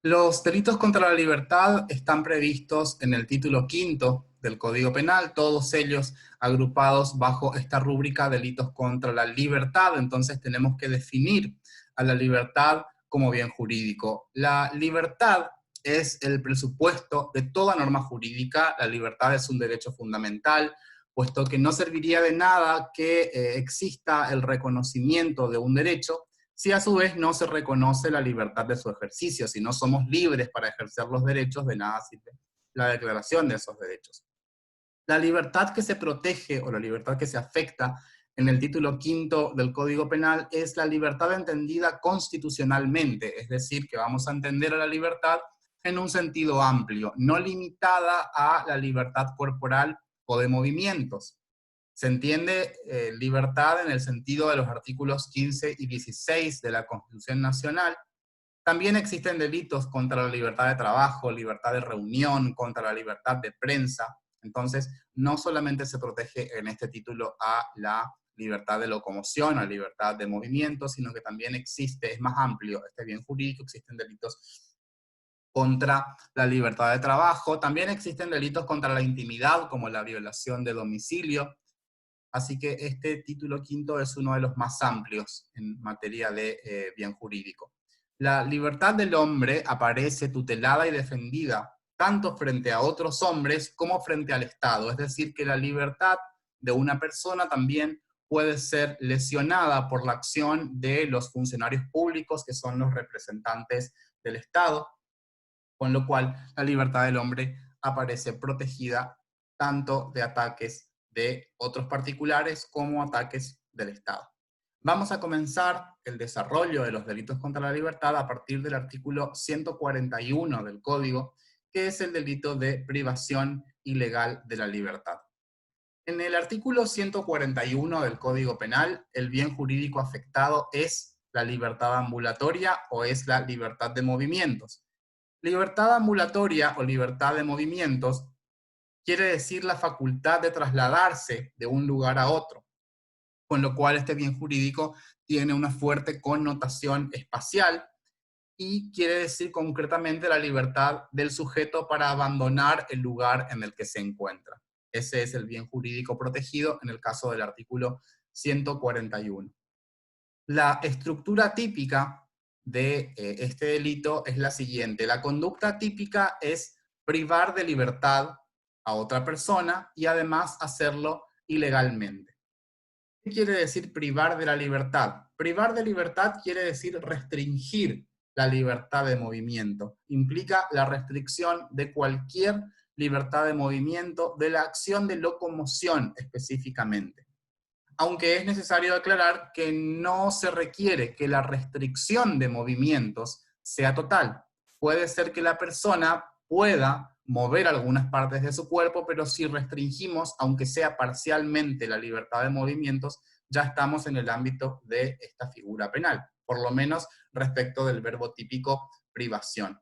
Los delitos contra la libertad están previstos en el título quinto del Código Penal, todos ellos agrupados bajo esta rúbrica delitos contra la libertad. Entonces tenemos que definir a la libertad como bien jurídico. La libertad es el presupuesto de toda norma jurídica. La libertad es un derecho fundamental, puesto que no serviría de nada que exista el reconocimiento de un derecho si a su vez no se reconoce la libertad de su ejercicio. Si no somos libres para ejercer los derechos, de nada sirve la declaración de esos derechos. La libertad que se protege o la libertad que se afecta en el título quinto del Código Penal es la libertad entendida constitucionalmente, es decir, que vamos a entender a la libertad en un sentido amplio, no limitada a la libertad corporal o de movimientos. Se entiende libertad en el sentido de los artículos 15 y 16 de la Constitución Nacional. También existen delitos contra la libertad de trabajo, libertad de reunión, contra la libertad de prensa. Entonces, no solamente se protege en este título a la libertad de locomoción, a la libertad de movimiento, sino que también existe, es más amplio este bien jurídico, existen delitos contra la libertad de trabajo, también existen delitos contra la intimidad, como la violación de domicilio. Así que este título quinto es uno de los más amplios en materia de bien jurídico. La libertad del hombre aparece tutelada y defendida tanto frente a otros hombres como frente al Estado. Es decir, que la libertad de una persona también puede ser lesionada por la acción de los funcionarios públicos, que son los representantes del Estado, con lo cual la libertad del hombre aparece protegida tanto de ataques de otros particulares como ataques del Estado. Vamos a comenzar el desarrollo de los delitos contra la libertad a partir del artículo 141 del Código, que es el delito de privación ilegal de la libertad. En el artículo 141 del Código Penal, el bien jurídico afectado es la libertad ambulatoria o es la libertad de movimientos. Libertad ambulatoria o libertad de movimientos quiere decir la facultad de trasladarse de un lugar a otro, con lo cual este bien jurídico tiene una fuerte connotación espacial y quiere decir concretamente la libertad del sujeto para abandonar el lugar en el que se encuentra. Ese es el bien jurídico protegido en el caso del artículo 141. La estructura típica de este delito es la siguiente. La conducta típica es privar de libertad a otra persona y además hacerlo ilegalmente. ¿Qué quiere decir privar de la libertad? Privar de libertad quiere decir restringir la libertad de movimiento. Implica la restricción de cualquier libertad de movimiento, de la acción de locomoción específicamente. Aunque es necesario aclarar que no se requiere que la restricción de movimientos sea total. Puede ser que la persona pueda mover algunas partes de su cuerpo, pero si restringimos, aunque sea parcialmente, la libertad de movimientos, ya estamos en el ámbito de esta figura penal, por lo menos respecto del verbo típico privación.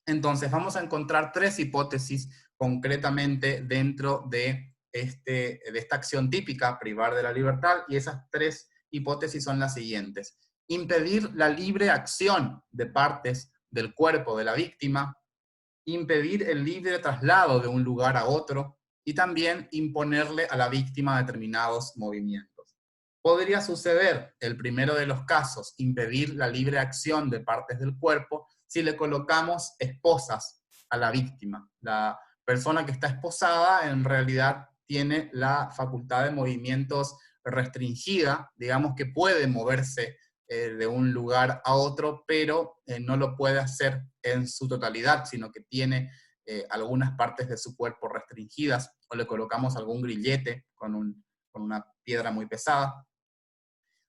Entonces vamos a encontrar tres hipótesis concretamente dentro de esta acción típica, privar de la libertad, y esas tres hipótesis son las siguientes. Impedir la libre acción de partes del cuerpo de la víctima, impedir el libre traslado de un lugar a otro, y también imponerle a la víctima determinados movimientos. Podría suceder el primero de los casos, impedir la libre acción de partes del cuerpo, si le colocamos esposas a la víctima. La persona que está esposada en realidad tiene la facultad de movimientos restringida, digamos que puede moverse de un lugar a otro, pero no lo puede hacer en su totalidad, sino que tiene algunas partes de su cuerpo restringidas, o le colocamos algún grillete con una piedra muy pesada.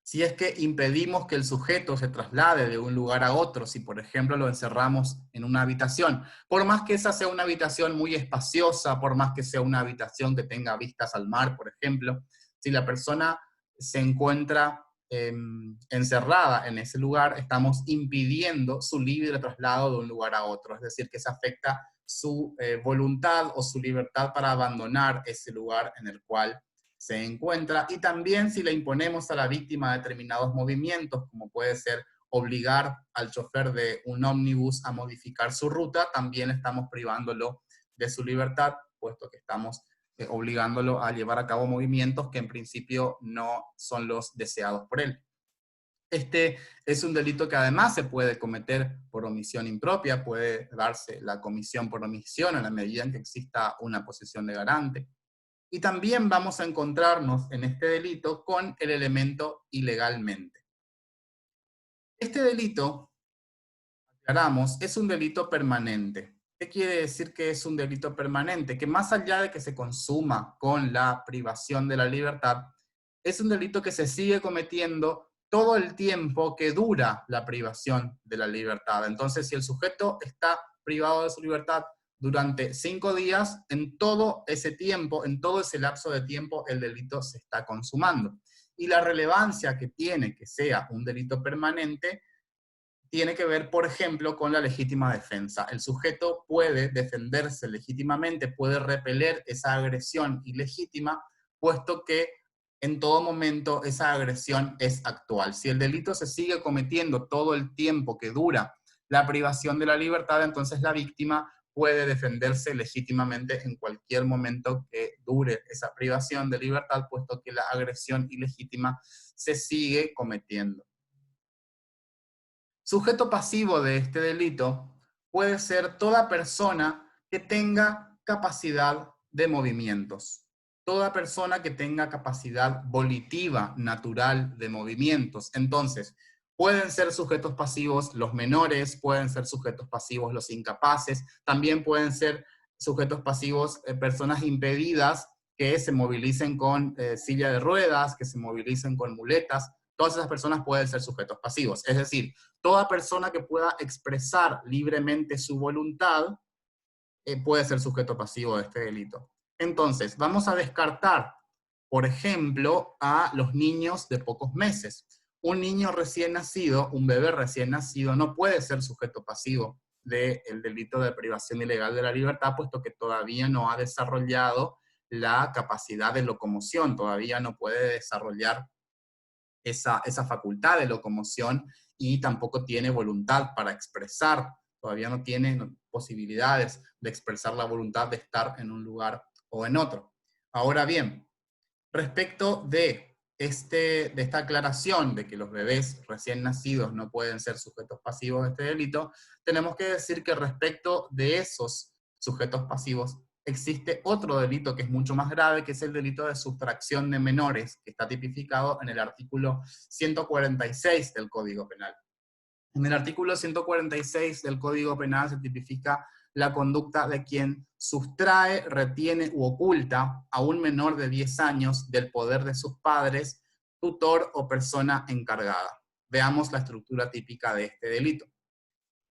Si es que impedimos que el sujeto se traslade de un lugar a otro, si por ejemplo lo encerramos en una habitación, por más que esa sea una habitación muy espaciosa, por más que sea una habitación que tenga vistas al mar, por ejemplo, si la persona se encuentra encerrada en ese lugar, estamos impidiendo su libre traslado de un lugar a otro, es decir, que se afecta su voluntad o su libertad para abandonar ese lugar en el cual se encuentra, y también si le imponemos a la víctima determinados movimientos, como puede ser obligar al chofer de un ómnibus a modificar su ruta, también estamos privándolo de su libertad, puesto que estamos obligándolo a llevar a cabo movimientos que en principio no son los deseados por él. Este es un delito que además se puede cometer por omisión impropia, puede darse la comisión por omisión en la medida en que exista una posición de garante. Y también vamos a encontrarnos en este delito con el elemento ilegalmente. Este delito, aclaramos, es un delito permanente. ¿Qué quiere decir que es un delito permanente? Que más allá de que se consuma con la privación de la libertad, es un delito que se sigue cometiendo todo el tiempo que dura la privación de la libertad. Entonces, si el sujeto está privado de su libertad durante 5 días, en todo ese tiempo, en todo ese lapso de tiempo, el delito se está consumando. Y la relevancia que tiene que sea un delito permanente tiene que ver, por ejemplo, con la legítima defensa. El sujeto puede defenderse legítimamente, puede repeler esa agresión ilegítima, puesto que en todo momento esa agresión es actual. Si el delito se sigue cometiendo todo el tiempo que dura la privación de la libertad, entonces la víctima puede defenderse legítimamente en cualquier momento que dure esa privación de libertad, puesto que la agresión ilegítima se sigue cometiendo. Sujeto pasivo de este delito puede ser toda persona que tenga capacidad de movimientos. Toda persona que tenga capacidad volitiva, natural de movimientos. Entonces, pueden ser sujetos pasivos los menores, pueden ser sujetos pasivos los incapaces, también pueden ser sujetos pasivos personas impedidas que se movilicen con silla de ruedas, que se movilicen con muletas. Todas esas personas pueden ser sujetos pasivos. Es decir, toda persona que pueda expresar libremente su voluntad puede ser sujeto pasivo de este delito. Entonces, vamos a descartar, por ejemplo, a los niños de pocos meses. Un niño recién nacido, un bebé recién nacido, no puede ser sujeto pasivo del delito de privación ilegal de la libertad, puesto que todavía no ha desarrollado la capacidad de locomoción, todavía no puede desarrollar esa facultad de locomoción y tampoco tiene voluntad para expresar, todavía no tiene posibilidades de expresar la voluntad de estar en un lugar o en otro. Ahora bien, respecto de esta aclaración de que los bebés recién nacidos no pueden ser sujetos pasivos de este delito, tenemos que decir que respecto de esos sujetos pasivos existe otro delito que es mucho más grave, que es el delito de sustracción de menores, que está tipificado en el artículo 146 del Código Penal. En el artículo 146 del Código Penal se tipifica la conducta de quien sustrae, retiene u oculta a un menor de 10 años del poder de sus padres, tutor o persona encargada. Veamos la estructura típica de este delito.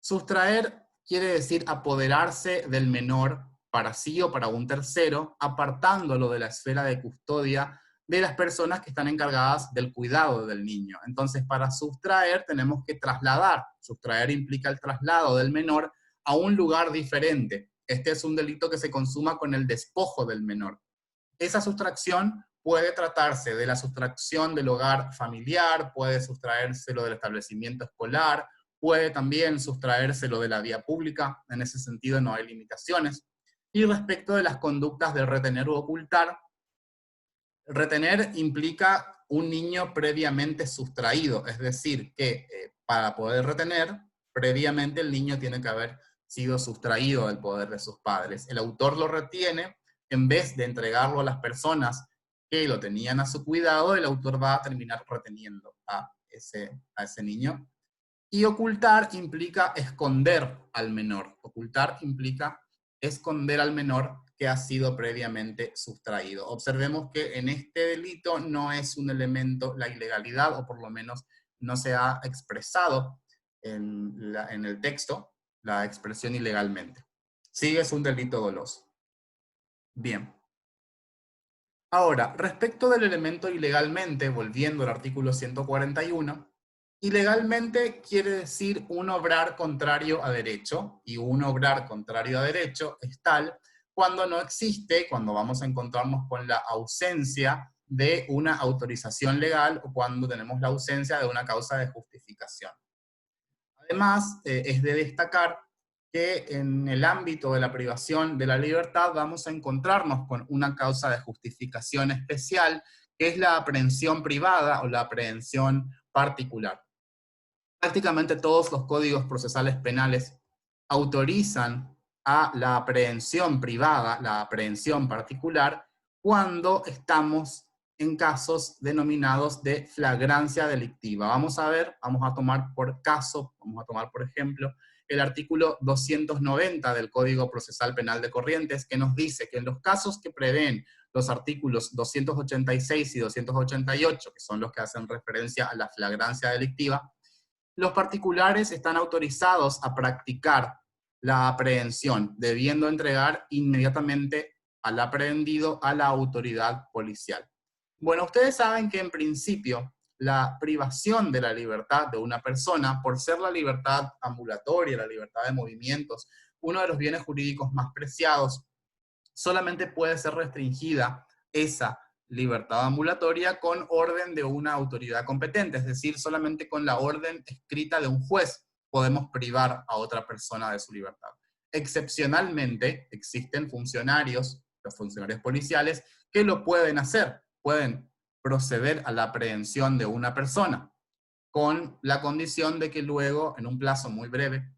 Sustraer quiere decir apoderarse del menor para sí o para un tercero, apartándolo de la esfera de custodia de las personas que están encargadas del cuidado del niño. Entonces, para sustraer tenemos que trasladar. Sustraer implica el traslado del menor a un lugar diferente. Este es un delito que se consuma con el despojo del menor. Esa sustracción puede tratarse de la sustracción del hogar familiar, puede sustraérselo del establecimiento escolar, puede también sustraérselo de la vía pública. En ese sentido no hay limitaciones. Y respecto de las conductas de retener u ocultar, retener implica un niño previamente sustraído, es decir, que para poder retener, previamente el niño tiene que haber sido sustraído del poder de sus padres. El autor lo retiene, en vez de entregarlo a las personas que lo tenían a su cuidado, el autor va a terminar reteniendo a ese niño. Y ocultar implica esconder al menor. Ocultar implica esconder al menor que ha sido previamente sustraído. Observemos que en este delito no es un elemento la ilegalidad, o por lo menos no se ha expresado en el texto la expresión ilegalmente. Sí, es un delito doloso. Bien. Ahora, respecto del elemento ilegalmente, volviendo al artículo 141, ilegalmente quiere decir un obrar contrario a derecho, y un obrar contrario a derecho es tal cuando no existe, cuando vamos a encontrarnos con la ausencia de una autorización legal o cuando tenemos la ausencia de una causa de justificación. Además, es de destacar que en el ámbito de la privación de la libertad vamos a encontrarnos con una causa de justificación especial, que es la aprehensión privada o la aprehensión particular. Prácticamente todos los códigos procesales penales autorizan a la aprehensión privada, la aprehensión particular, cuando estamos en casos denominados de flagrancia delictiva. Vamos a tomar por caso, vamos a tomar por ejemplo, el artículo 290 del Código Procesal Penal de Corrientes, que nos dice que en los casos que prevén los artículos 286 y 288, que son los que hacen referencia a la flagrancia delictiva, los particulares están autorizados a practicar la aprehensión, debiendo entregar inmediatamente al aprehendido a la autoridad policial. Bueno, ustedes saben que en principio la privación de la libertad de una persona, por ser la libertad ambulatoria, la libertad de movimientos, uno de los bienes jurídicos más preciados, solamente puede ser restringida esa libertad ambulatoria con orden de una autoridad competente, es decir, solamente con la orden escrita de un juez podemos privar a otra persona de su libertad. Excepcionalmente, existen funcionarios, los funcionarios policiales, que lo pueden hacer, pueden proceder a la aprehensión de una persona, con la condición de que luego, en un plazo muy breve,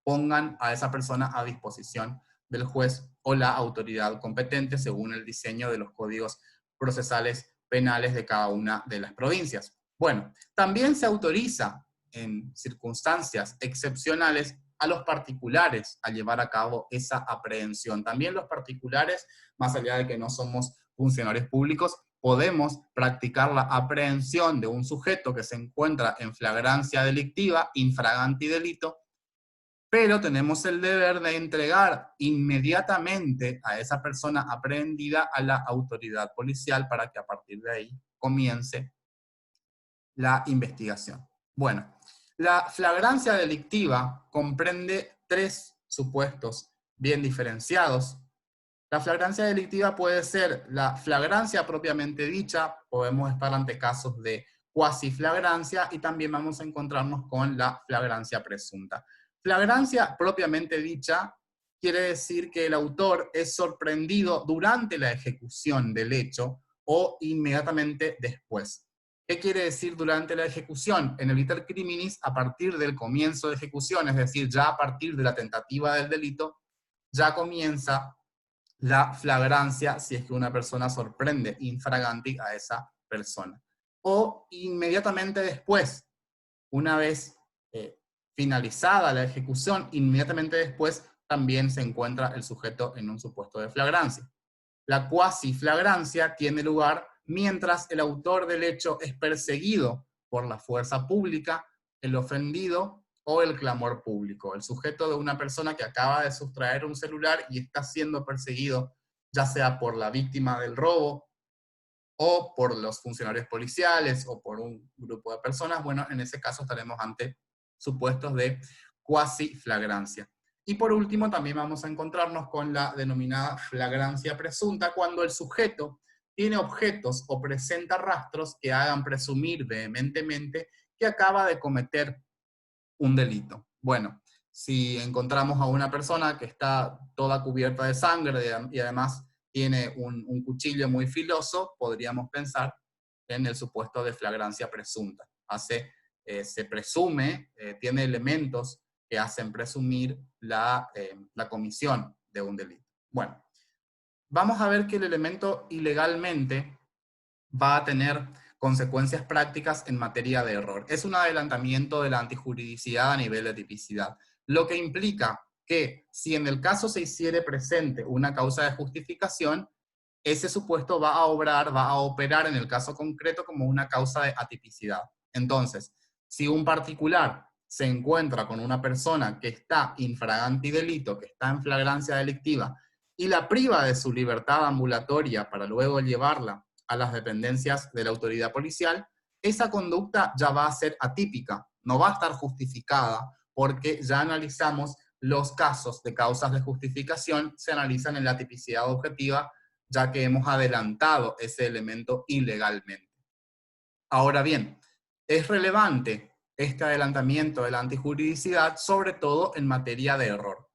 pongan a esa persona a disposición del juez o la autoridad competente según el diseño de los códigos procesales penales de cada una de las provincias. Bueno, también se autoriza en circunstancias excepcionales a los particulares a llevar a cabo esa aprehensión. También los particulares, más allá de que no somos funcionarios públicos, podemos practicar la aprehensión de un sujeto que se encuentra en flagrancia delictiva, infraganti delito, pero tenemos el deber de entregar inmediatamente a esa persona aprehendida a la autoridad policial para que a partir de ahí comience la investigación. Bueno, la flagrancia delictiva comprende tres supuestos bien diferenciados. La flagrancia delictiva puede ser la flagrancia propiamente dicha, podemos estar ante casos de cuasi flagrancia y también vamos a encontrarnos con la flagrancia presunta. Flagrancia propiamente dicha quiere decir que el autor es sorprendido durante la ejecución del hecho o inmediatamente después. ¿Qué quiere decir durante la ejecución? En el iter criminis, a partir del comienzo de ejecución, es decir, ya a partir de la tentativa del delito, ya comienza la flagrancia si es que una persona sorprende infraganti a esa persona. O inmediatamente después, una vez finalizada la ejecución, inmediatamente después también se encuentra el sujeto en un supuesto de flagrancia. La cuasi flagrancia tiene lugar mientras el autor del hecho es perseguido por la fuerza pública, el ofendido o el clamor público. El sujeto de una persona que acaba de sustraer un celular y está siendo perseguido, ya sea por la víctima del robo o por los funcionarios policiales o por un grupo de personas, bueno, en ese caso estaremos ante supuestos de cuasi flagrancia. Y por último, también vamos a encontrarnos con la denominada flagrancia presunta, cuando el sujeto tiene objetos o presenta rastros que hagan presumir vehementemente que acaba de cometer un delito. Bueno, si encontramos a una persona que está toda cubierta de sangre y además tiene un cuchillo muy filoso, podríamos pensar en el supuesto de flagrancia presunta. Se presume, tiene elementos que hacen presumir la comisión de un delito. Bueno, vamos a ver que el elemento ilegalmente va a tener consecuencias prácticas en materia de error. Es un adelantamiento de la antijuridicidad a nivel de tipicidad, lo que implica que si en el caso se hiciere presente una causa de justificación, ese supuesto va a operar en el caso concreto como una causa de atipicidad. Entonces, si un particular se encuentra con una persona que está infraganti delito, que está en flagrancia delictiva, y la priva de su libertad ambulatoria para luego llevarla a las dependencias de la autoridad policial, esa conducta ya va a ser atípica, no va a estar justificada, porque ya analizamos los casos de causas de justificación, se analizan en la tipicidad objetiva, ya que hemos adelantado ese elemento ilegalmente. Ahora bien, es relevante este adelantamiento de la antijuridicidad, sobre todo en materia de error.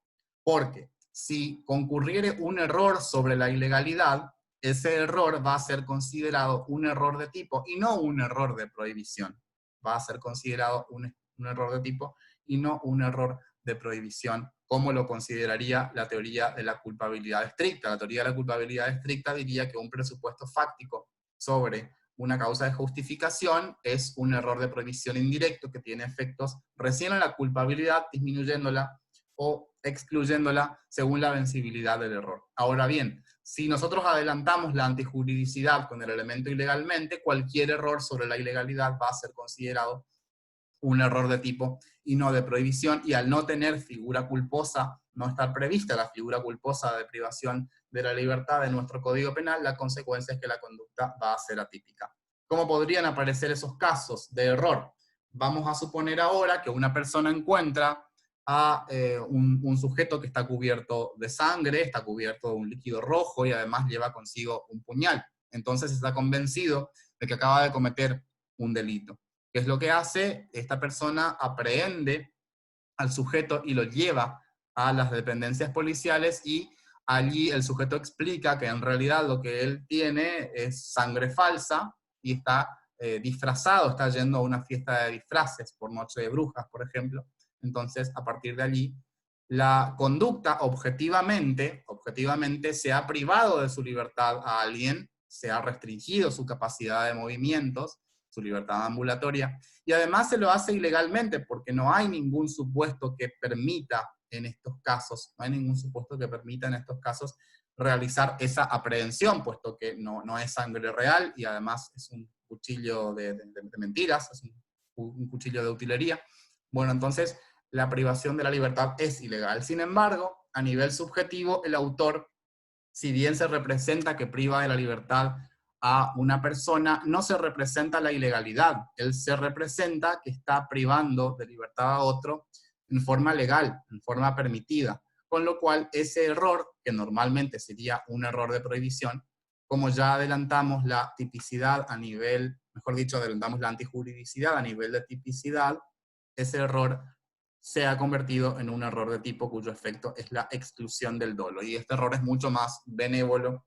Porque si concurriere un error sobre la ilegalidad, ese error va a ser considerado un error de tipo y no un error de prohibición. Va a ser considerado un error de tipo y no un error de prohibición, como lo consideraría la teoría de la culpabilidad estricta. La teoría de la culpabilidad estricta diría que un presupuesto fáctico sobre una causa de justificación es un error de prohibición indirecto que tiene efectos recién en la culpabilidad, disminuyéndola o excluyéndola según la vencibilidad del error. Ahora bien, si nosotros adelantamos la antijuridicidad con el elemento ilegalmente, cualquier error sobre la ilegalidad va a ser considerado un error de tipo y no de prohibición, y al no tener figura culposa, no estar prevista la figura culposa de privación de la libertad de nuestro Código Penal, la consecuencia es que la conducta va a ser atípica. ¿Cómo podrían aparecer esos casos de error? Vamos a suponer ahora que una persona encuentra a un sujeto que está cubierto de sangre, está cubierto de un líquido rojo y además lleva consigo un puñal. Entonces está convencido de que acaba de cometer un delito. ¿Qué es lo que hace? Esta persona aprehende al sujeto y lo lleva a las dependencias policiales, y allí el sujeto explica que en realidad lo que él tiene es sangre falsa y está disfrazado, está yendo a una fiesta de disfraces por Noche de Brujas, por ejemplo. Entonces, a partir de allí, la conducta objetivamente se ha privado de su libertad a alguien, se ha restringido su capacidad de movimientos, su libertad ambulatoria, y además se lo hace ilegalmente porque no hay ningún supuesto que permita en estos casos, realizar esa aprehensión, puesto que no es sangre real y además es un cuchillo de mentiras, es un cuchillo de utilería. Bueno, entonces la privación de la libertad es ilegal. Sin embargo, a nivel subjetivo, el autor, si bien se representa que priva de la libertad a una persona, no se representa la ilegalidad. Él se representa que está privando de libertad a otro en forma legal, en forma permitida. Con lo cual, ese error, que normalmente sería un error de prohibición, como ya adelantamos la tipicidad a nivel, mejor dicho, adelantamos la antijuridicidad a nivel de tipicidad, ese error se ha convertido en un error de tipo cuyo efecto es la exclusión del dolo. Y este error es mucho más benévolo,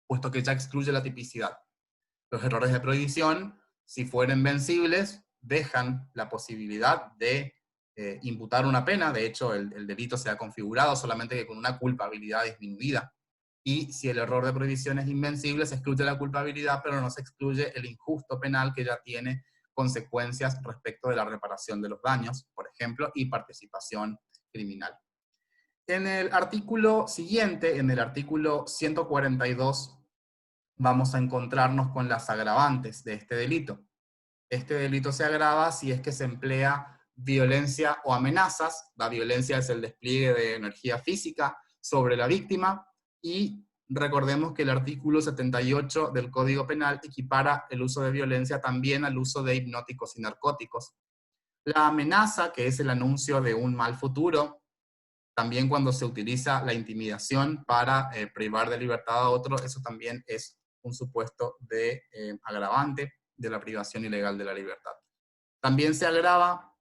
puesto que ya excluye la tipicidad. Los errores de prohibición, si fueren vencibles, dejan la posibilidad de imputar una pena. De hecho, el delito se ha configurado solamente que con una culpabilidad disminuida. Y si el error de prohibición es invencible, se excluye la culpabilidad, pero no se excluye el injusto penal que ya tiene consecuencias respecto de la reparación de los daños, por ejemplo, y participación criminal. En el artículo siguiente, en el artículo 142, vamos a encontrarnos con las agravantes de este delito. Este delito se agrava si es que se emplea violencia o amenazas. La violencia es el despliegue de energía física sobre la víctima, y recordemos que el artículo 78 del Código Penal equipara el uso de violencia también al uso de hipnóticos y narcóticos. La amenaza, que es el anuncio de un mal futuro, también cuando se utiliza la intimidación para privar de libertad a otro, eso también es un supuesto de agravante de la privación ilegal de la libertad. También se agrava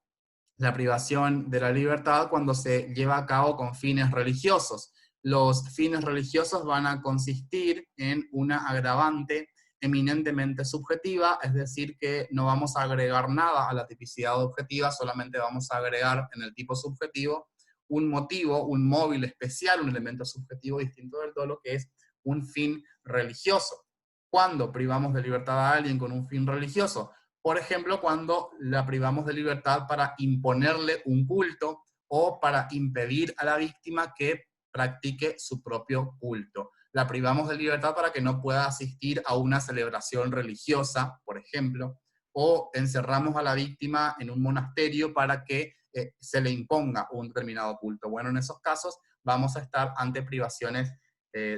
la privación de la libertad cuando se lleva a cabo con fines religiosos. Los fines religiosos van a consistir en una agravante eminentemente subjetiva, es decir, que no vamos a agregar nada a la tipicidad objetiva, solamente vamos a agregar en el tipo subjetivo un motivo, un móvil especial, un elemento subjetivo distinto del dolo, que es un fin religioso. ¿Cuándo privamos de libertad a alguien con un fin religioso? Por ejemplo, cuando la privamos de libertad para imponerle un culto o para impedir a la víctima que practique su propio culto. La privamos de libertad para que no pueda asistir a una celebración religiosa, por ejemplo, o encerramos a la víctima en un monasterio para que se le imponga un determinado culto. Bueno, en esos casos vamos a estar ante privaciones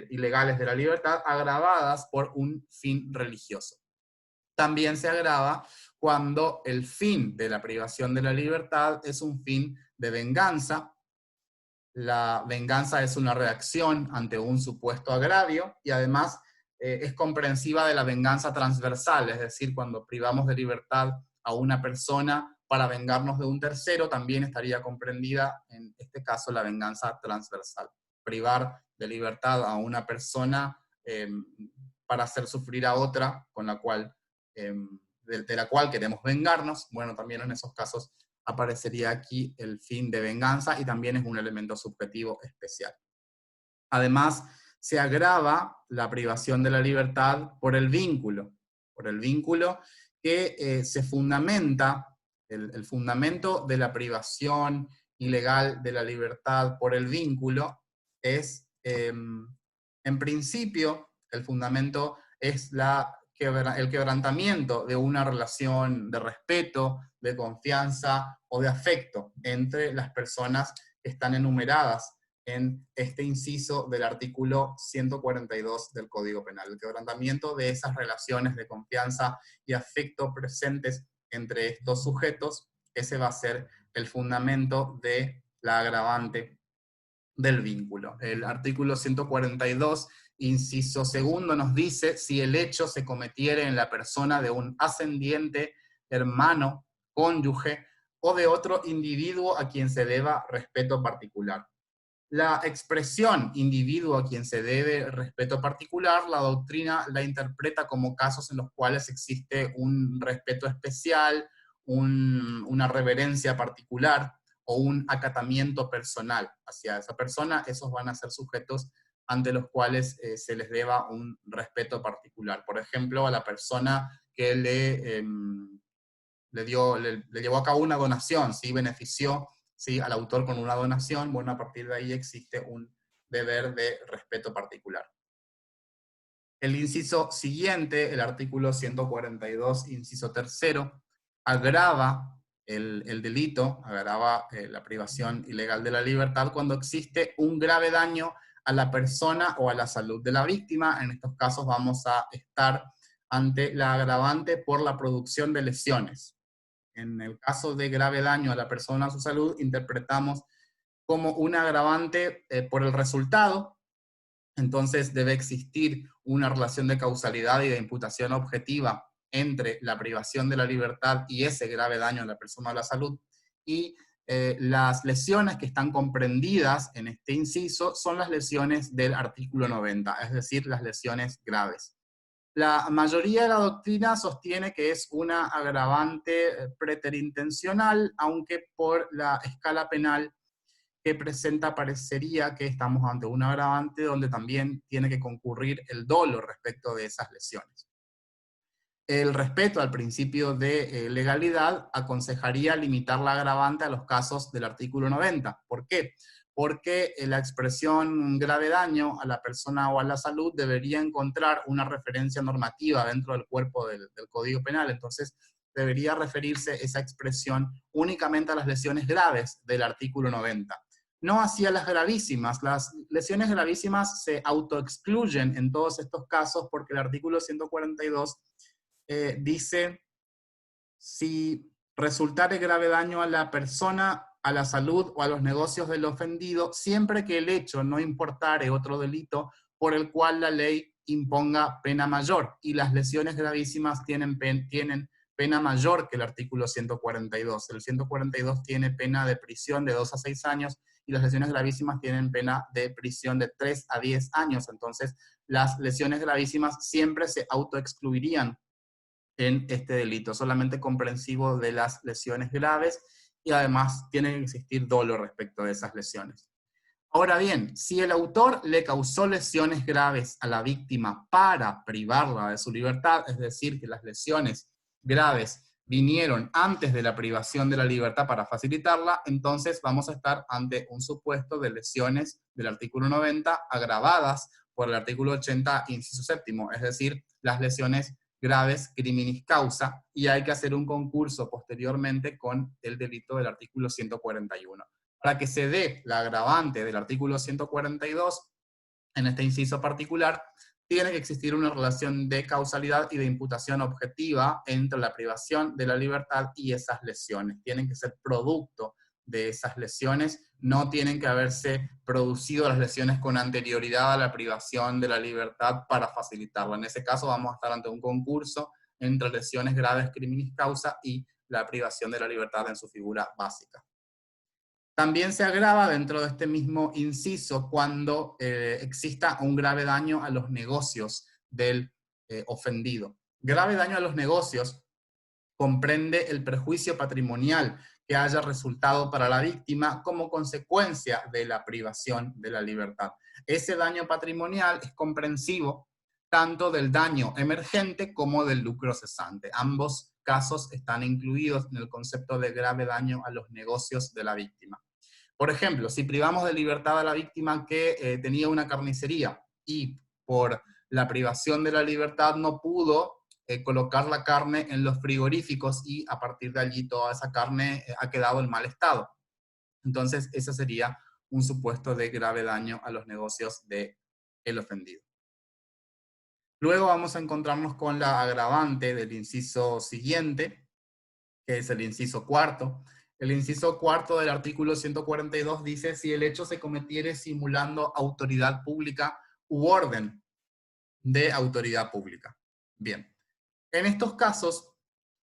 ilegales de la libertad agravadas por un fin religioso. También se agrava cuando el fin de la privación de la libertad es un fin de venganza. La venganza es una reacción ante un supuesto agravio y además es comprensiva de la venganza transversal, es decir, cuando privamos de libertad a una persona para vengarnos de un tercero, también estaría comprendida en este caso la venganza transversal. Privar de libertad a una persona para hacer sufrir a otra con la cual, de la cual queremos vengarnos. Bueno, también en esos casos aparecería aquí el fin de venganza y también es un elemento subjetivo especial. Además, se agrava la privación de la libertad por el vínculo que se fundamenta, el fundamento de la privación ilegal de la libertad por el vínculo es, en principio, el fundamento es el quebrantamiento de una relación de respeto, de confianza o de afecto entre las personas que están enumeradas en este inciso del artículo 142 del Código Penal. El quebrantamiento de esas relaciones de confianza y afecto presentes entre estos sujetos, ese va a ser el fundamento de la agravante del vínculo. El artículo 142, inciso segundo, nos dice si el hecho se cometiere en la persona de un ascendiente, hermano, cónyuge o de otro individuo a quien se deba respeto particular. La expresión individuo a quien se debe respeto particular, la doctrina la interpreta como casos en los cuales existe un respeto especial, una reverencia particular o un acatamiento personal hacia esa persona. Esos van a ser sujetos ante los cuales se les deba un respeto particular. Por ejemplo, a la persona que le llevó a cabo una donación, ¿sí? Benefició, ¿sí?, al autor con una donación. Bueno, a partir de ahí existe un deber de respeto particular. El inciso siguiente, el artículo 142, inciso tercero, agrava el delito, agrava la privación ilegal de la libertad cuando existe un grave daño a la persona o a la salud de la víctima. En estos casos vamos a estar ante la agravante por la producción de lesiones. En el caso de grave daño a la persona o a su salud, interpretamos como un agravante por el resultado. Entonces debe existir una relación de causalidad y de imputación objetiva entre la privación de la libertad y ese grave daño a la persona o a la salud. Y las lesiones que están comprendidas en este inciso son las lesiones del artículo 90, es decir, las lesiones graves. La mayoría de la doctrina sostiene que es una agravante preterintencional, aunque por la escala penal que presenta parecería que estamos ante un agravante donde también tiene que concurrir el dolo respecto de esas lesiones. El respeto al principio de legalidad aconsejaría limitar la agravante a los casos del artículo 90. ¿Por qué? Porque la expresión grave daño a la persona o a la salud debería encontrar una referencia normativa dentro del cuerpo del Código Penal. Entonces, debería referirse esa expresión únicamente a las lesiones graves del artículo 90. No así a las gravísimas. Las lesiones gravísimas se autoexcluyen en todos estos casos porque el artículo 142 dice: si resultare grave daño a la persona, a la salud o a los negocios del ofendido, siempre que el hecho no importare otro delito por el cual la ley imponga pena mayor. Y las lesiones gravísimas tienen pena mayor que el artículo 142. El 142 tiene pena de prisión de 2 a 6 años y las lesiones gravísimas tienen pena de prisión de 3 a 10 años. Entonces, las lesiones gravísimas siempre se autoexcluirían en este delito, solamente comprensivo de las lesiones graves, y además tiene que existir dolo respecto de esas lesiones. Ahora bien, si el autor le causó lesiones graves a la víctima para privarla de su libertad, es decir, que las lesiones graves vinieron antes de la privación de la libertad para facilitarla, entonces vamos a estar ante un supuesto de lesiones del artículo 90 agravadas por el artículo 80, inciso séptimo, es decir, las lesiones graves criminis causa, y hay que hacer un concurso posteriormente con el delito del artículo 141. Para que se dé la agravante del artículo 142, en este inciso particular, tiene que existir una relación de causalidad y de imputación objetiva entre la privación de la libertad y esas lesiones. Tienen que ser producto de esas lesiones, no tienen que haberse producido las lesiones con anterioridad a la privación de la libertad para facilitarla. En ese caso vamos a estar ante un concurso entre lesiones graves criminis causa y la privación de la libertad en su figura básica. También se agrava dentro de este mismo inciso cuando exista un grave daño a los negocios del ofendido. Grave daño a los negocios comprende el perjuicio patrimonial que haya resultado para la víctima como consecuencia de la privación de la libertad. Ese daño patrimonial es comprensivo tanto del daño emergente como del lucro cesante. Ambos casos están incluidos en el concepto de grave daño a los negocios de la víctima. Por ejemplo, si privamos de libertad a la víctima que tenía una carnicería y por la privación de la libertad no pudo colocar la carne en los frigoríficos y a partir de allí toda esa carne ha quedado en mal estado. Entonces, ese sería un supuesto de grave daño a los negocios del ofendido. Luego vamos a encontrarnos con la agravante del inciso siguiente, que es el inciso cuarto. El inciso cuarto del artículo 142 dice: si el hecho se cometiere simulando autoridad pública u orden de autoridad pública. Bien, en estos casos,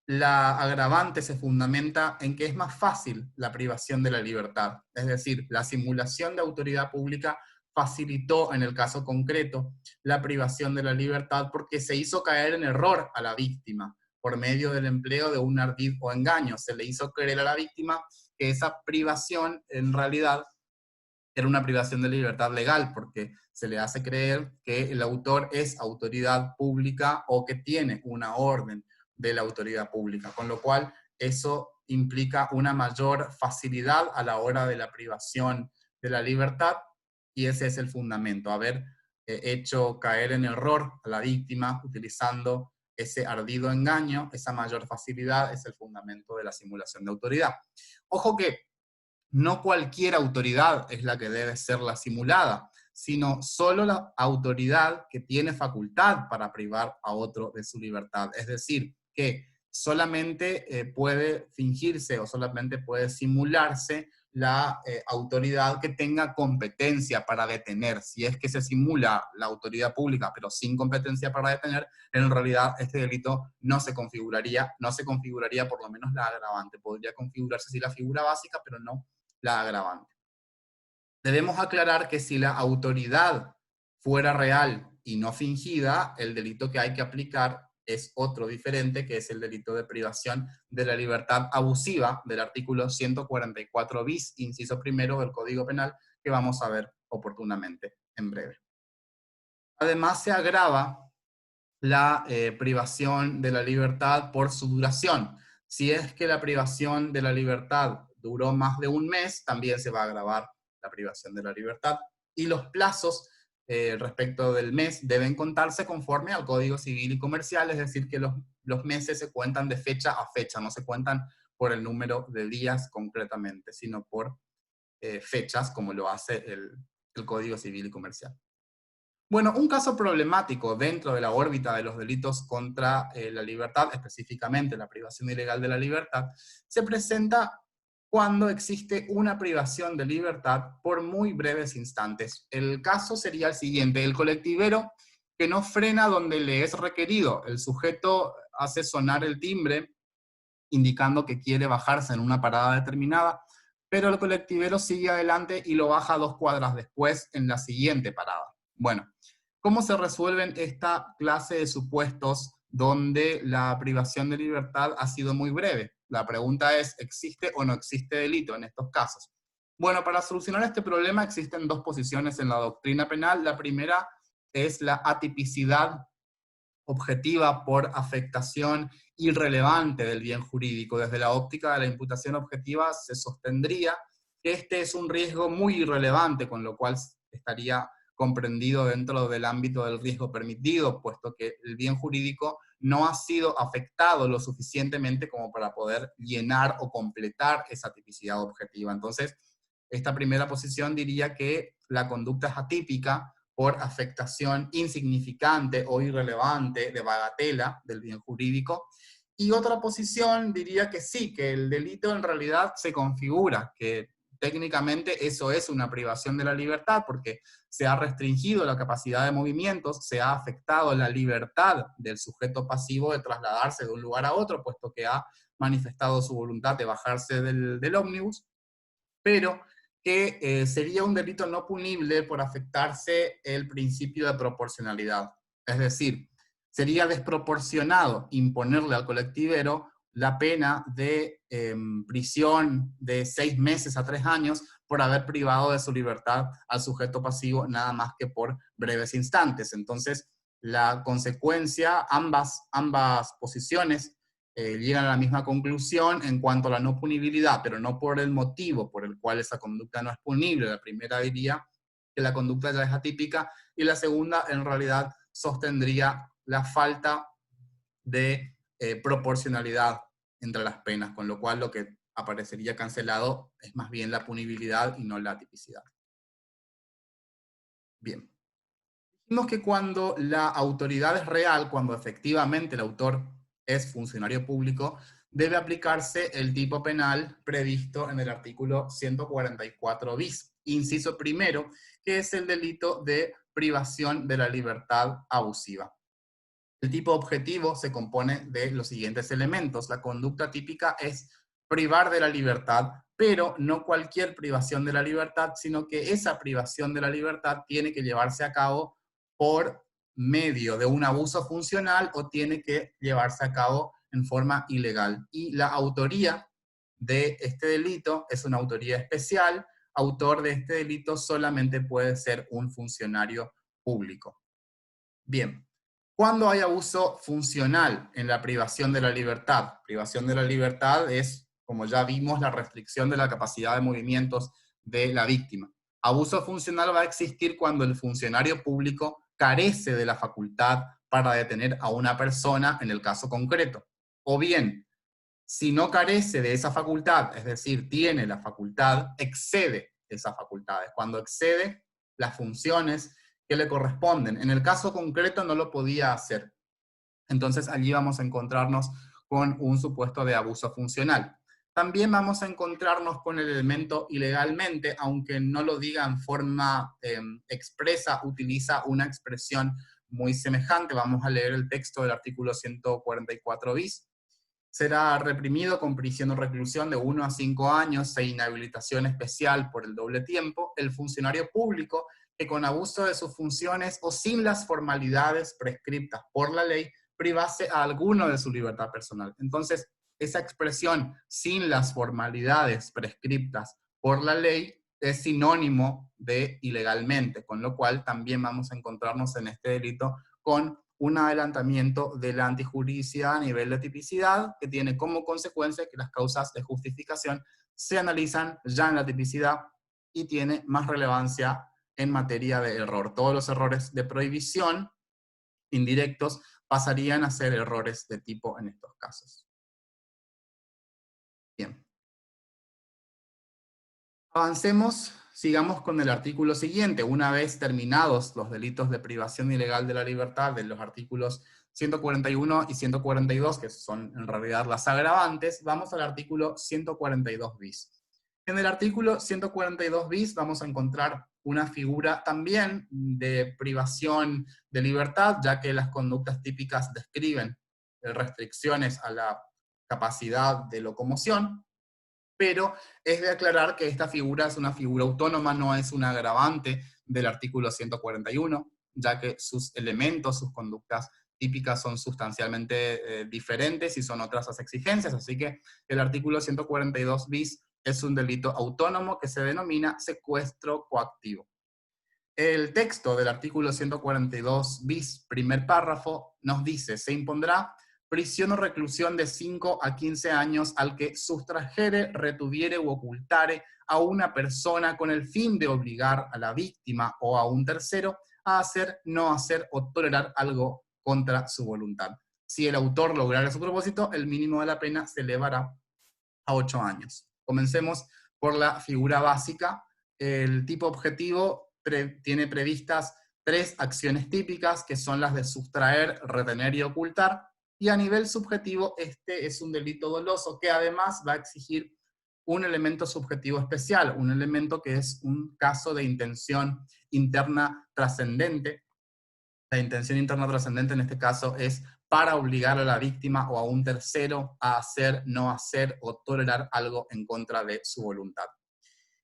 la agravante se fundamenta en que es más fácil la privación de la libertad. Es decir, la simulación de autoridad pública facilitó en el caso concreto la privación de la libertad porque se hizo caer en error a la víctima por medio del empleo de un ardid o engaño. Se le hizo creer a la víctima que esa privación en realidad era una privación de libertad legal, porque se le hace creer que el autor es autoridad pública o que tiene una orden de la autoridad pública, con lo cual eso implica una mayor facilidad a la hora de la privación de la libertad, y ese es el fundamento, haber hecho caer en error a la víctima utilizando ese ardido engaño. Esa mayor facilidad es el fundamento de la simulación de autoridad. Ojo que no cualquier autoridad es la que debe ser la simulada, sino solo la autoridad que tiene facultad para privar a otro de su libertad. Es decir, que solamente puede fingirse o solamente puede simularse la autoridad que tenga competencia para detener. Si es que se simula la autoridad pública, pero sin competencia para detener, en realidad este delito no se configuraría por lo menos la agravante. Podría configurarse sí la figura básica, pero no la agravante. Debemos aclarar que si la autoridad fuera real y no fingida, el delito que hay que aplicar es otro diferente, que es el delito de privación de la libertad abusiva del artículo 144 bis, inciso primero del Código Penal, que vamos a ver oportunamente en breve. Además, se agrava la privación de la libertad por su duración. Si es que la privación de la libertad duró más de un mes, también se va a agravar la privación de la libertad. Y los plazos respecto del mes deben contarse conforme al Código Civil y Comercial, es decir, que los meses se cuentan de fecha a fecha, no se cuentan por el número de días concretamente, sino por fechas, como lo hace el Código Civil y Comercial. Bueno, un caso problemático dentro de la órbita de los delitos contra la libertad, específicamente la privación ilegal de la libertad, se presenta cuando existe una privación de libertad por muy breves instantes. El caso sería el siguiente: el colectivero que no frena donde le es requerido. El sujeto hace sonar el timbre indicando que quiere bajarse en una parada determinada, pero el colectivero sigue adelante y lo baja 2 cuadras después en la siguiente parada. Bueno, ¿cómo se resuelven esta clase de supuestos donde la privación de libertad ha sido muy breve? La pregunta es: ¿existe o no existe delito en estos casos? Bueno, para solucionar este problema existen dos posiciones en la doctrina penal. La primera es la atipicidad objetiva por afectación irrelevante del bien jurídico. Desde la óptica de la imputación objetiva se sostendría que este es un riesgo muy irrelevante, con lo cual estaría comprendido dentro del ámbito del riesgo permitido, puesto que el bien jurídico no ha sido afectado lo suficientemente como para poder llenar o completar esa tipicidad objetiva. Entonces, esta primera posición diría que la conducta es atípica por afectación insignificante o irrelevante de bagatela del bien jurídico. Y otra posición diría que sí, que el delito en realidad se configura, que técnicamente eso es una privación de la libertad, porque se ha restringido la capacidad de movimientos, se ha afectado la libertad del sujeto pasivo de trasladarse de un lugar a otro, puesto que ha manifestado su voluntad de bajarse del ómnibus, pero que sería un delito no punible por afectarse el principio de proporcionalidad. Es decir, sería desproporcionado imponerle al colectivero la pena de prisión de 6 meses a 3 años por haber privado de su libertad al sujeto pasivo nada más que por breves instantes. Entonces, la consecuencia, ambas posiciones llegan a la misma conclusión en cuanto a la no punibilidad, pero no por el motivo por el cual esa conducta no es punible. La primera diría que la conducta ya es atípica, y la segunda en realidad sostendría la falta de proporcionalidad entre las penas, con lo cual lo que aparecería cancelado es más bien la punibilidad y no la tipicidad. Bien. Dijimos que cuando la autoridad es real, cuando efectivamente el autor es funcionario público, debe aplicarse el tipo penal previsto en el artículo 144 bis, inciso primero, que es el delito de privación de la libertad abusiva. El tipo objetivo se compone de los siguientes elementos. La conducta típica es privar de la libertad, pero no cualquier privación de la libertad, sino que esa privación de la libertad tiene que llevarse a cabo por medio de un abuso funcional o tiene que llevarse a cabo en forma ilegal. Y la autoría de este delito es una autoría especial. Autor de este delito solamente puede ser un funcionario público. Bien. ¿Cuándo hay abuso funcional en la privación de la libertad? Privación de la libertad es, como ya vimos, la restricción de la capacidad de movimientos de la víctima. Abuso funcional va a existir cuando el funcionario público carece de la facultad para detener a una persona en el caso concreto. O bien, si no carece de esa facultad, es decir, tiene la facultad, excede esas facultades. Cuando excede las funciones que le corresponden. En el caso concreto no lo podía hacer. Entonces allí vamos a encontrarnos con un supuesto de abuso funcional. También vamos a encontrarnos con el elemento ilegalmente, aunque no lo diga en forma expresa, utiliza una expresión muy semejante. Vamos a leer el texto del artículo 144 bis. Será reprimido con prisión o reclusión de 1 a 5 años e inhabilitación especial por el doble tiempo el funcionario público que con abuso de sus funciones o sin las formalidades prescriptas por la ley privase a alguno de su libertad personal. Entonces, esa expresión sin las formalidades prescriptas por la ley es sinónimo de ilegalmente, con lo cual también vamos a encontrarnos en este delito con un adelantamiento de la antijuridicidad a nivel de tipicidad, que tiene como consecuencia que las causas de justificación se analizan ya en la tipicidad y tiene más relevancia en materia de error. Todos los errores de prohibición indirectos pasarían a ser errores de tipo en estos casos. Bien. Avancemos, sigamos con el artículo siguiente. Una vez terminados los delitos de privación ilegal de la libertad de los artículos 141 y 142, que son en realidad las agravantes, vamos al artículo 142 bis. En el artículo 142 bis vamos a encontrar una figura también de privación de libertad, ya que las conductas típicas describen restricciones a la capacidad de locomoción, pero es de aclarar que esta figura es una figura autónoma, no es un agravante del artículo 141, ya que sus elementos, sus conductas típicas son sustancialmente diferentes y son otras las exigencias, así que el artículo 142 bis es un delito autónomo que se denomina secuestro coactivo. El texto del artículo 142 bis, primer párrafo, nos dice: se impondrá prisión o reclusión de 5 a 15 años al que sustrajere, retuviere u ocultare a una persona con el fin de obligar a la víctima o a un tercero a hacer, no hacer o tolerar algo contra su voluntad. Si el autor lograra su propósito, el mínimo de la pena se elevará a 8 años. Comencemos por la figura básica. El tipo objetivo tiene previstas 3 acciones típicas, que son las de sustraer, retener y ocultar, y a nivel subjetivo este es un delito doloso que además va a exigir un elemento subjetivo especial, un elemento que es un caso de intención interna trascendente. La intención interna trascendente en este caso es para obligar a la víctima o a un tercero a hacer, no hacer o tolerar algo en contra de su voluntad.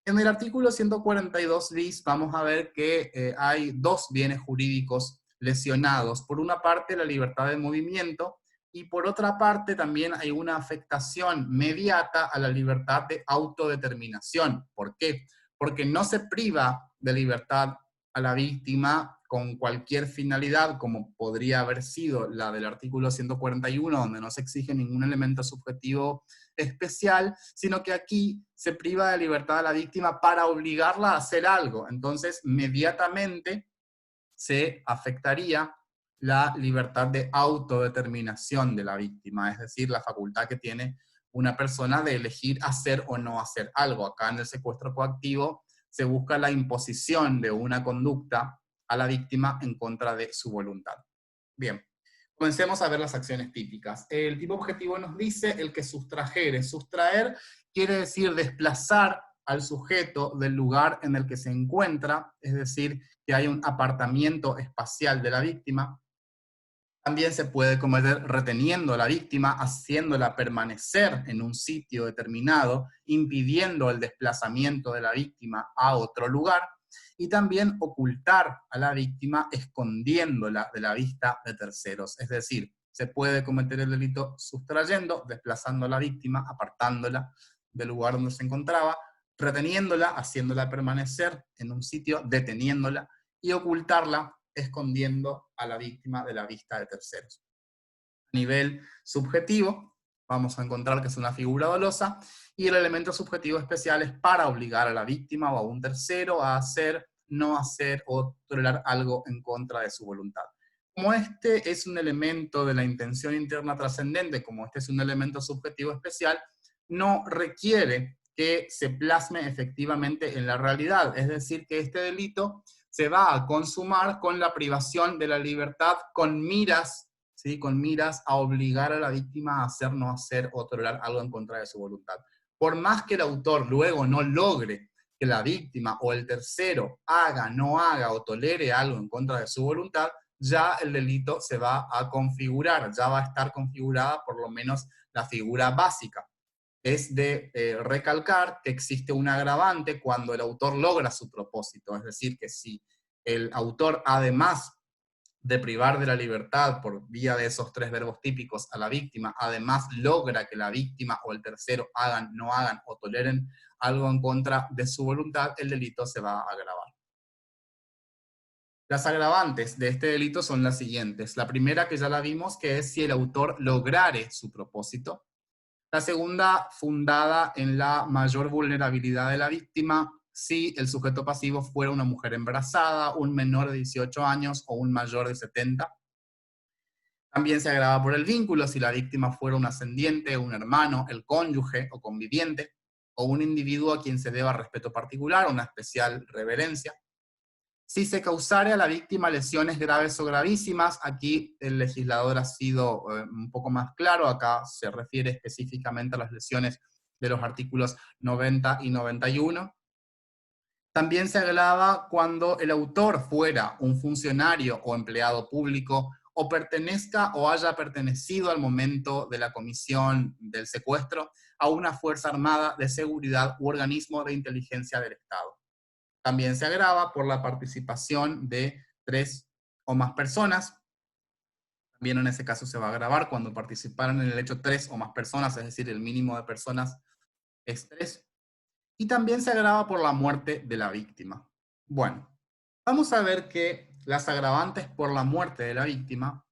En el artículo 142 bis vamos a ver que hay dos bienes jurídicos lesionados. Por una parte, la libertad de movimiento, y por otra parte también hay una afectación mediata a la libertad de autodeterminación. ¿Por qué? Porque no se priva de libertad a la víctima con cualquier finalidad, como podría haber sido la del artículo 141, donde no se exige ningún elemento subjetivo especial, sino que aquí se priva de libertad a la víctima para obligarla a hacer algo. Entonces, inmediatamente se afectaría la libertad de autodeterminación de la víctima, es decir, la facultad que tiene una persona de elegir hacer o no hacer algo. Acá en el secuestro coactivo se busca la imposición de una conducta a la víctima en contra de su voluntad. Bien, comencemos a ver las acciones típicas. El tipo objetivo nos dice el que sustrajere. Sustraer quiere decir desplazar al sujeto del lugar en el que se encuentra, es decir, que hay un apartamiento espacial de la víctima. También se puede cometer reteniendo a la víctima, haciéndola permanecer en un sitio determinado, impidiendo el desplazamiento de la víctima a otro lugar, y también ocultar a la víctima escondiéndola de la vista de terceros. Es decir, se puede cometer el delito sustrayendo, desplazando a la víctima, apartándola del lugar donde se encontraba, reteniéndola, haciéndola permanecer en un sitio, deteniéndola, y ocultarla escondiendo a la víctima de la vista de terceros. A nivel subjetivo, vamos a encontrar que es una figura dolosa, y el elemento subjetivo especial es para obligar a la víctima o a un tercero a hacer, no hacer o tolerar algo en contra de su voluntad. Como este es un elemento de la intención interna trascendente, como este es un elemento subjetivo especial, no requiere que se plasme efectivamente en la realidad, es decir, que este delito se va a consumar con la privación de la libertad con miras, ¿sí? Con miras a obligar a la víctima a hacer, no hacer o tolerar algo en contra de su voluntad. Por más que el autor luego no logre que la víctima o el tercero haga, no haga o tolere algo en contra de su voluntad, ya el delito se va a configurar, ya va a estar configurada por lo menos la figura básica. Es de recalcar que existe un agravante cuando el autor logra su propósito, es decir, que si el autor, además de privar de la libertad por vía de esos tres verbos típicos a la víctima, además logra que la víctima o el tercero hagan, no hagan o toleren algo en contra de su voluntad, el delito se va a agravar. Las agravantes de este delito son las siguientes. La primera, que ya la vimos, que es si el autor lograre su propósito. La segunda, fundada en la mayor vulnerabilidad de la víctima, si el sujeto pasivo fuera una mujer embarazada, un menor de 18 años o un mayor de 70. También se agrava por el vínculo, si la víctima fuera un ascendiente, un hermano, el cónyuge o conviviente, o un individuo a quien se deba respeto particular, una especial reverencia. Si se causare a la víctima lesiones graves o gravísimas, aquí el legislador ha sido un poco más claro, acá se refiere específicamente a las lesiones de los artículos 90 y 91. También se agrava cuando el autor fuera un funcionario o empleado público, o pertenezca o haya pertenecido al momento de la comisión del secuestro a una fuerza armada de seguridad u organismo de inteligencia del Estado. También se agrava por la participación de 3 o más personas. También en ese caso se va a agravar cuando participaran en el hecho 3 o más personas, es decir, el mínimo de personas es 3. Y también se agrava por la muerte de la víctima. Bueno, vamos a ver que las agravantes por la muerte de la víctima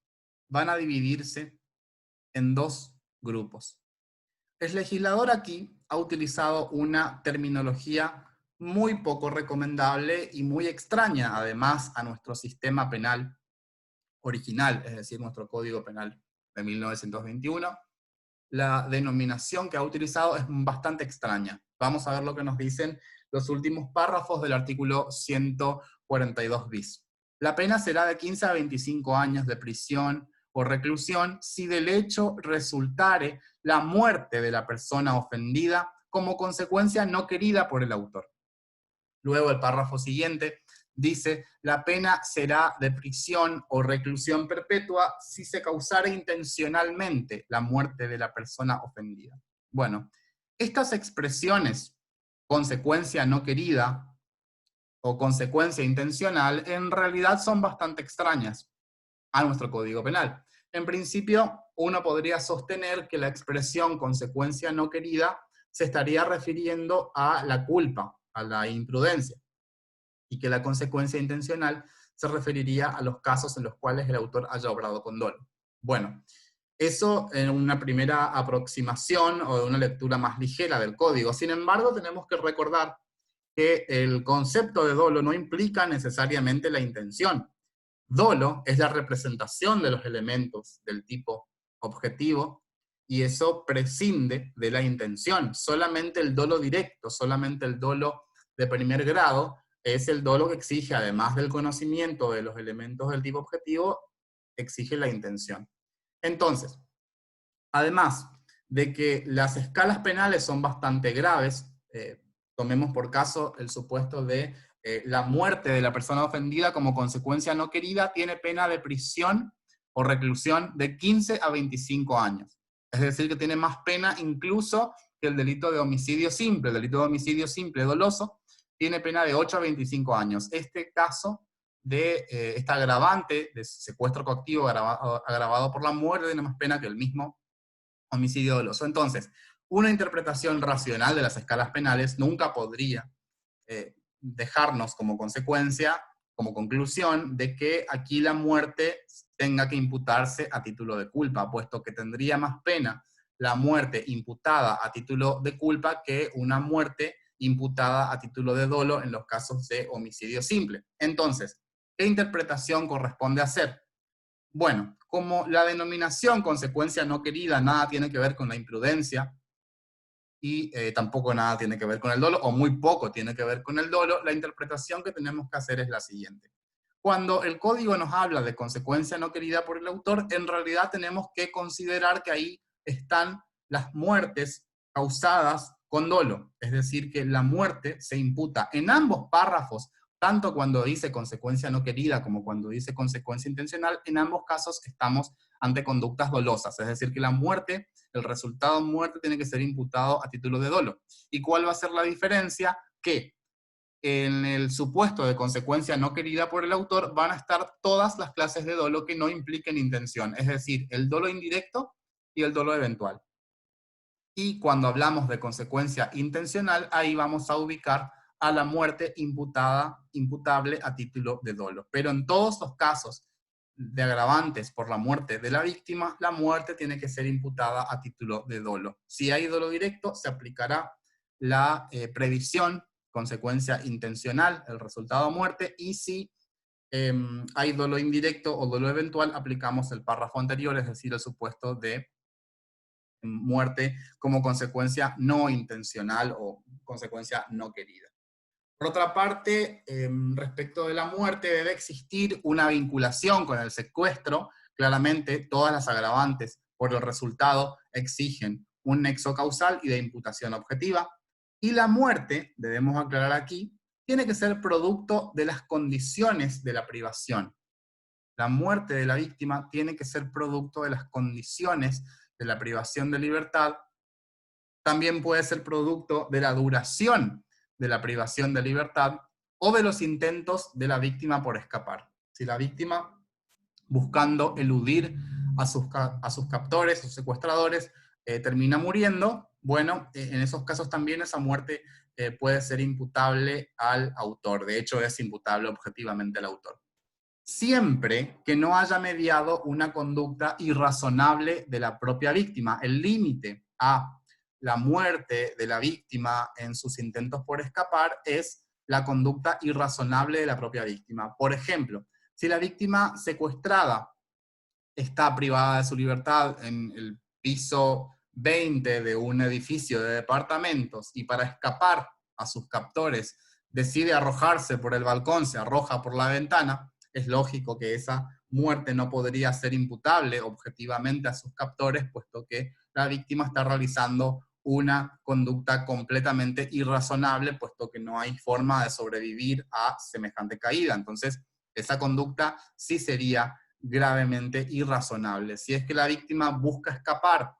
van a dividirse en dos grupos. El legislador aquí ha utilizado una terminología muy poco recomendable y muy extraña, además, a nuestro sistema penal original, es decir, nuestro Código Penal de 1921. La denominación que ha utilizado es bastante extraña. Vamos a ver lo que nos dicen los últimos párrafos del artículo 142 bis. La pena será de 15 a 25 años de prisión o reclusión si del hecho resultare la muerte de la persona ofendida como consecuencia no querida por el autor. Luego el párrafo siguiente dice, la pena será de prisión o reclusión perpetua si se causara intencionalmente la muerte de la persona ofendida. Bueno, estas expresiones, consecuencia no querida o consecuencia intencional, en realidad son bastante extrañas a nuestro Código Penal. En principio, uno podría sostener que la expresión consecuencia no querida se estaría refiriendo a la culpa, a la imprudencia, y que la consecuencia intencional se referiría a los casos en los cuales el autor haya obrado con dolo. Bueno, eso en una primera aproximación o una lectura más ligera del código. Sin embargo, tenemos que recordar que el concepto de dolo no implica necesariamente la intención. Dolo es la representación de los elementos del tipo objetivo, y eso prescinde de la intención. Solamente el dolo directo, solamente el dolo de primer grado, es el dolo que exige, además del conocimiento de los elementos del tipo objetivo, exige la intención. Entonces, además de que las escalas penales son bastante graves, tomemos por caso el supuesto de la muerte de la persona ofendida como consecuencia no querida, tiene pena de prisión o reclusión de 15 a 25 años. Es decir, que tiene más pena incluso que el delito de homicidio simple. El delito de homicidio simple doloso tiene pena de 8 a 25 años. Este caso de esta agravante de secuestro coactivo agravado por la muerte tiene más pena que el mismo homicidio doloso. Entonces, una interpretación racional de las escalas penales nunca podría dejarnos como consecuencia, como conclusión, de que aquí la muerte tenga que imputarse a título de culpa, puesto que tendría más pena la muerte imputada a título de culpa que una muerte imputada a título de dolo en los casos de homicidio simple. Entonces, ¿qué interpretación corresponde hacer? Bueno, como la denominación consecuencia no querida nada tiene que ver con la imprudencia y tampoco nada tiene que ver con el dolo, o muy poco tiene que ver con el dolo, la interpretación que tenemos que hacer es la siguiente. Cuando el código nos habla de consecuencia no querida por el autor, en realidad tenemos que considerar que ahí están las muertes causadas con dolo. Es decir, que la muerte se imputa en ambos párrafos, tanto cuando dice consecuencia no querida como cuando dice consecuencia intencional. En ambos casos estamos ante conductas dolosas. Es decir, que la muerte, el resultado muerte tiene que ser imputado a título de dolo. ¿Y cuál va a ser la diferencia? Que en el supuesto de consecuencia no querida por el autor van a estar todas las clases de dolo que no impliquen intención, es decir, el dolo indirecto y el dolo eventual. Y cuando hablamos de consecuencia intencional, ahí vamos a ubicar a la muerte imputable a título de dolo. Pero en todos los casos de agravantes por la muerte de la víctima, la muerte tiene que ser imputada a título de dolo. Si hay dolo directo, se aplicará la previsión, consecuencia intencional, el resultado muerte, y si hay dolo indirecto o dolo eventual, aplicamos el párrafo anterior, es decir, el supuesto de muerte como consecuencia no intencional o consecuencia no querida. Por otra parte, respecto de la muerte, debe existir una vinculación con el secuestro. Claramente, todas las agravantes por el resultado exigen un nexo causal y de imputación objetiva. Y la muerte, debemos aclarar aquí, tiene que ser producto de las condiciones de la privación. La muerte de la víctima tiene que ser producto de las condiciones de la privación de libertad. También puede ser producto de la duración de la privación de libertad o de los intentos de la víctima por escapar. Si la víctima, buscando eludir a sus captores, sus secuestradores, termina muriendo, bueno, en esos casos también esa muerte puede ser imputable al autor. De hecho, es imputable objetivamente al autor. Siempre que no haya mediado una conducta irrazonable de la propia víctima. El límite a la muerte de la víctima en sus intentos por escapar es la conducta irrazonable de la propia víctima. Por ejemplo, si la víctima secuestrada está privada de su libertad en el piso 20 de un edificio de departamentos y para escapar a sus captores decide arrojarse por el balcón, se arroja por la ventana, es lógico que esa muerte no podría ser imputable objetivamente a sus captores, puesto que la víctima está realizando una conducta completamente irrazonable, puesto que no hay forma de sobrevivir a semejante caída. Entonces, esa conducta sí sería gravemente irrazonable. Si es que la víctima busca escapar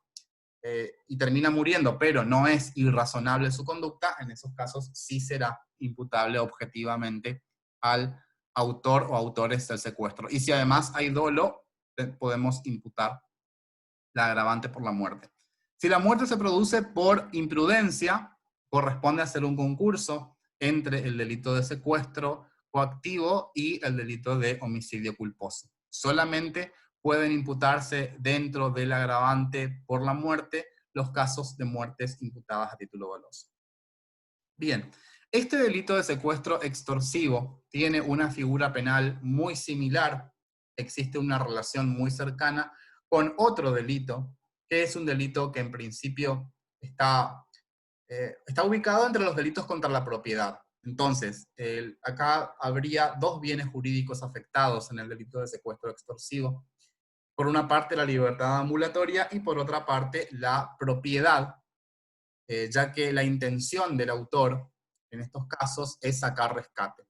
y termina muriendo, pero no es irrazonable su conducta, en esos casos sí será imputable objetivamente al autor o autores del secuestro. Y si además hay dolo, podemos imputar la agravante por la muerte. Si la muerte se produce por imprudencia, corresponde hacer un concurso entre el delito de secuestro coactivo y el delito de homicidio culposo. Solamente pueden imputarse dentro del agravante por la muerte los casos de muertes imputadas a título doloso. Bien, este delito de secuestro extorsivo tiene una figura penal muy similar, existe una relación muy cercana con otro delito, que es un delito que en principio está ubicado entre los delitos contra la propiedad. Entonces, acá habría dos bienes jurídicos afectados en el delito de secuestro extorsivo. Por una parte, la libertad ambulatoria y por otra parte, la propiedad, ya que la intención del autor en estos casos es sacar rescate.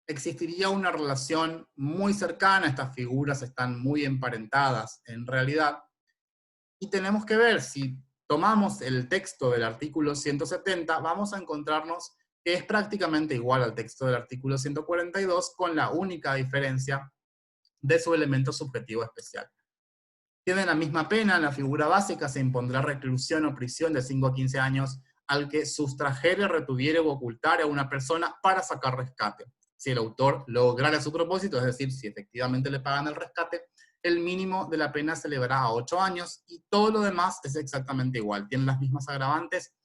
Existiría una relación muy cercana, estas figuras están muy emparentadas en realidad, y tenemos que ver, si tomamos el texto del artículo 170, vamos a encontrarnos que es prácticamente igual al texto del artículo 142, con la única diferencia de su elemento subjetivo especial. Tienen la misma pena, en la figura básica se impondrá reclusión o prisión de 5 a 15 años al que sustrajere, retuviere o ocultare a una persona para sacar rescate. Si el autor lograra su propósito, es decir, si efectivamente le pagan el rescate, el mínimo de la pena se elevará a 8 años y todo lo demás es exactamente igual. Tienen las mismas agravantes,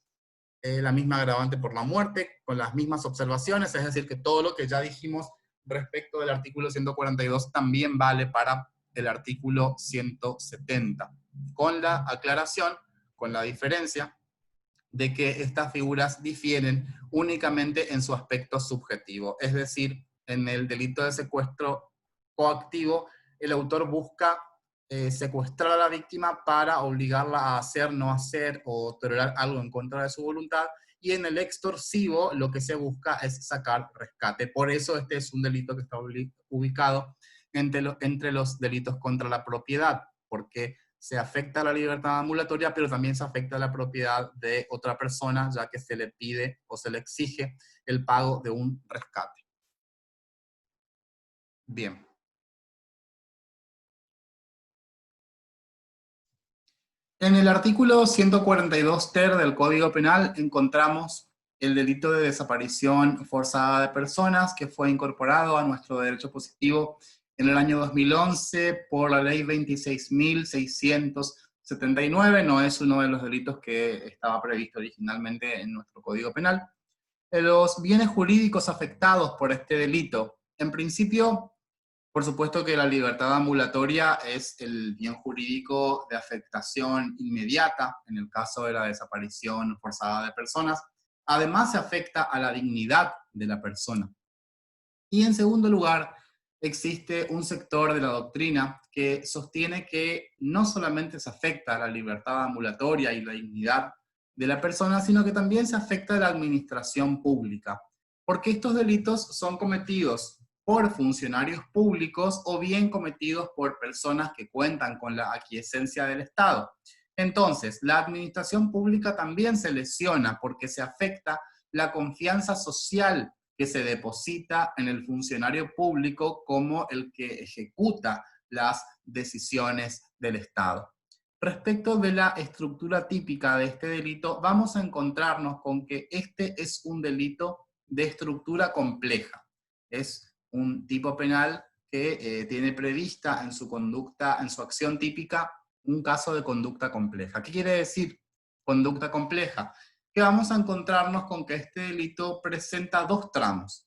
la misma agravante por la muerte, con las mismas observaciones, es decir, que todo lo que ya dijimos respecto del artículo 142 también vale para el artículo 170, con la aclaración, con la diferencia de que estas figuras difieren únicamente en su aspecto subjetivo, es decir, en el delito de secuestro coactivo, el autor busca secuestrar a la víctima para obligarla a hacer, no hacer o tolerar algo en contra de su voluntad, y en el extorsivo lo que se busca es sacar rescate. Por eso este es un delito que está ubicado entre los delitos contra la propiedad, porque se afecta a la libertad ambulatoria, pero también se afecta a la propiedad de otra persona, ya que se le pide o se le exige el pago de un rescate. Bien. En el artículo 142 ter del Código Penal encontramos el delito de desaparición forzada de personas, que fue incorporado a nuestro derecho positivo en el año 2011 por la ley 26.679, no es uno de los delitos que estaba previsto originalmente en nuestro Código Penal. Los bienes jurídicos afectados por este delito, en principio, por supuesto que la libertad ambulatoria es el bien jurídico de afectación inmediata en el caso de la desaparición forzada de personas. Además, se afecta a la dignidad de la persona. Y en segundo lugar, existe un sector de la doctrina que sostiene que no solamente se afecta a la libertad ambulatoria y la dignidad de la persona, sino que también se afecta a la administración pública, porque estos delitos son cometidos por funcionarios públicos o bien cometidos por personas que cuentan con la aquiescencia del Estado. Entonces, la administración pública también se lesiona porque se afecta la confianza social que se deposita en el funcionario público como el que ejecuta las decisiones del Estado. Respecto de la estructura típica de este delito, vamos a encontrarnos con que este es un delito de estructura compleja. Es un tipo penal que tiene prevista en su conducta, en su acción típica, un caso de conducta compleja. ¿Qué quiere decir conducta compleja? Que vamos a encontrarnos con que este delito presenta dos tramos.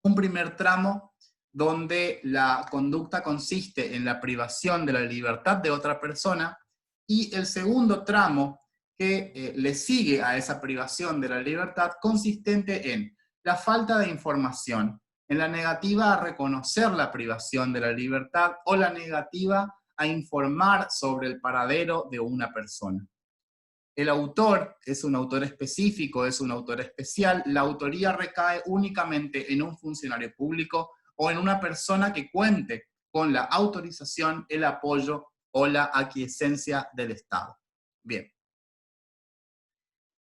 Un primer tramo donde la conducta consiste en la privación de la libertad de otra persona, y el segundo tramo que le sigue a esa privación de la libertad, consistente en la falta de información, en la negativa a reconocer la privación de la libertad o la negativa a informar sobre el paradero de una persona. El autor es un autor específico, es un autor especial. La autoría recae únicamente en un funcionario público o en una persona que cuente con la autorización, el apoyo o la aquiescencia del Estado. Bien.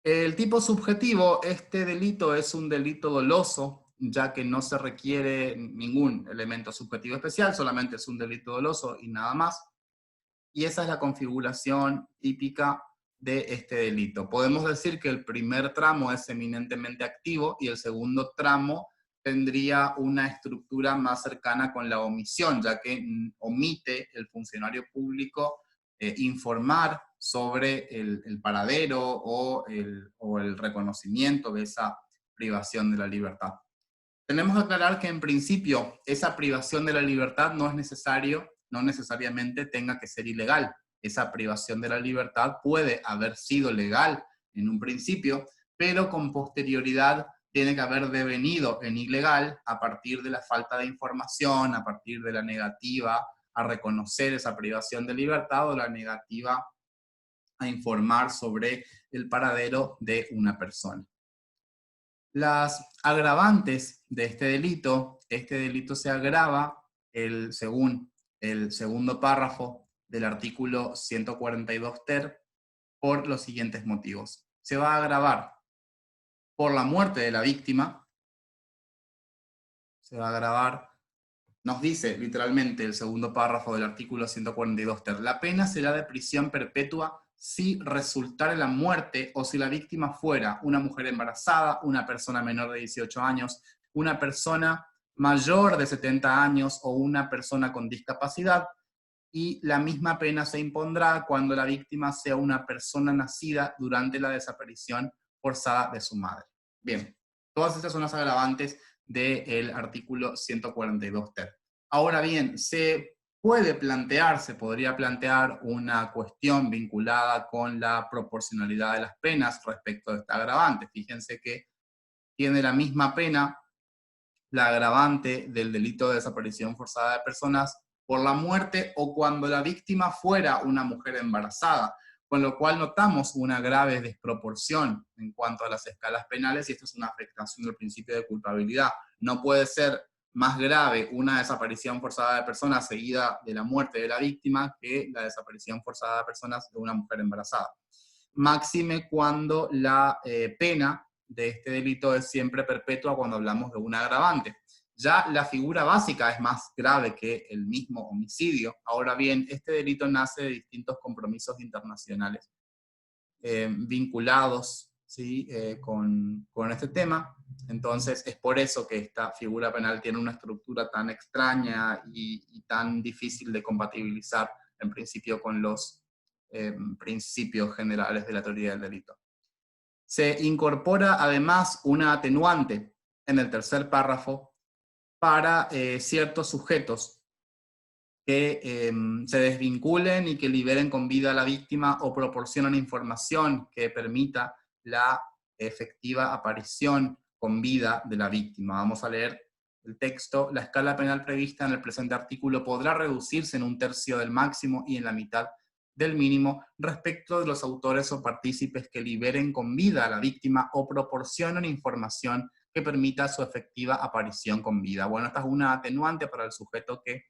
El tipo subjetivo, este delito es un delito doloso, ya que no se requiere ningún elemento subjetivo especial, solamente es un delito doloso y nada más. Y esa es la configuración típica de este delito. Podemos decir que el primer tramo es eminentemente activo y el segundo tramo tendría una estructura más cercana con la omisión, ya que omite el funcionario público informar sobre el paradero o el reconocimiento de esa privación de la libertad. Tenemos que aclarar que en principio esa privación de la libertad no necesariamente tenga que ser ilegal. Esa privación de la libertad puede haber sido legal en un principio, pero con posterioridad tiene que haber devenido en ilegal a partir de la falta de información, a partir de la negativa a reconocer esa privación de libertad o la negativa a informar sobre el paradero de una persona. Las agravantes de este delito se agrava según el segundo párrafo del artículo 142 ter por los siguientes motivos. Se va a agravar por la muerte de la víctima, se va a agravar, nos dice literalmente el segundo párrafo del artículo 142 ter, la pena será de prisión perpetua si resultare la muerte o si la víctima fuera una mujer embarazada, una persona menor de 18 años, una persona mayor de 70 años o una persona con discapacidad, y la misma pena se impondrá cuando la víctima sea una persona nacida durante la desaparición forzada de su madre. Bien, todas estas son las agravantes del artículo 142 ter. Ahora bien, se podría plantear una cuestión vinculada con la proporcionalidad de las penas respecto de esta agravante. Fíjense que tiene la misma pena la agravante del delito de desaparición forzada de personas por la muerte o cuando la víctima fuera una mujer embarazada, con lo cual notamos una grave desproporción en cuanto a las escalas penales y esto es una afectación del principio de culpabilidad. No puede ser más grave una desaparición forzada de personas seguida de la muerte de la víctima que la desaparición forzada de personas de una mujer embarazada. Máxime cuando la pena de este delito es siempre perpetua cuando hablamos de un agravante. Ya la figura básica es más grave que el mismo homicidio. Ahora bien, este delito nace de distintos compromisos internacionales vinculados, ¿sí? con este tema. Entonces es por eso que esta figura penal tiene una estructura tan extraña y tan difícil de compatibilizar en principio con los principios generales de la teoría del delito. Se incorpora además una atenuante en el tercer párrafo para ciertos sujetos que se desvinculen y que liberen con vida a la víctima o proporcionan información que permita la efectiva aparición con vida de la víctima. Vamos a leer el texto. La escala penal prevista en el presente artículo podrá reducirse en 1/3 del máximo y en la mitad del mínimo respecto de los autores o partícipes que liberen con vida a la víctima o proporcionen información que permita su efectiva aparición con vida. Bueno, esta es una atenuante para el sujeto que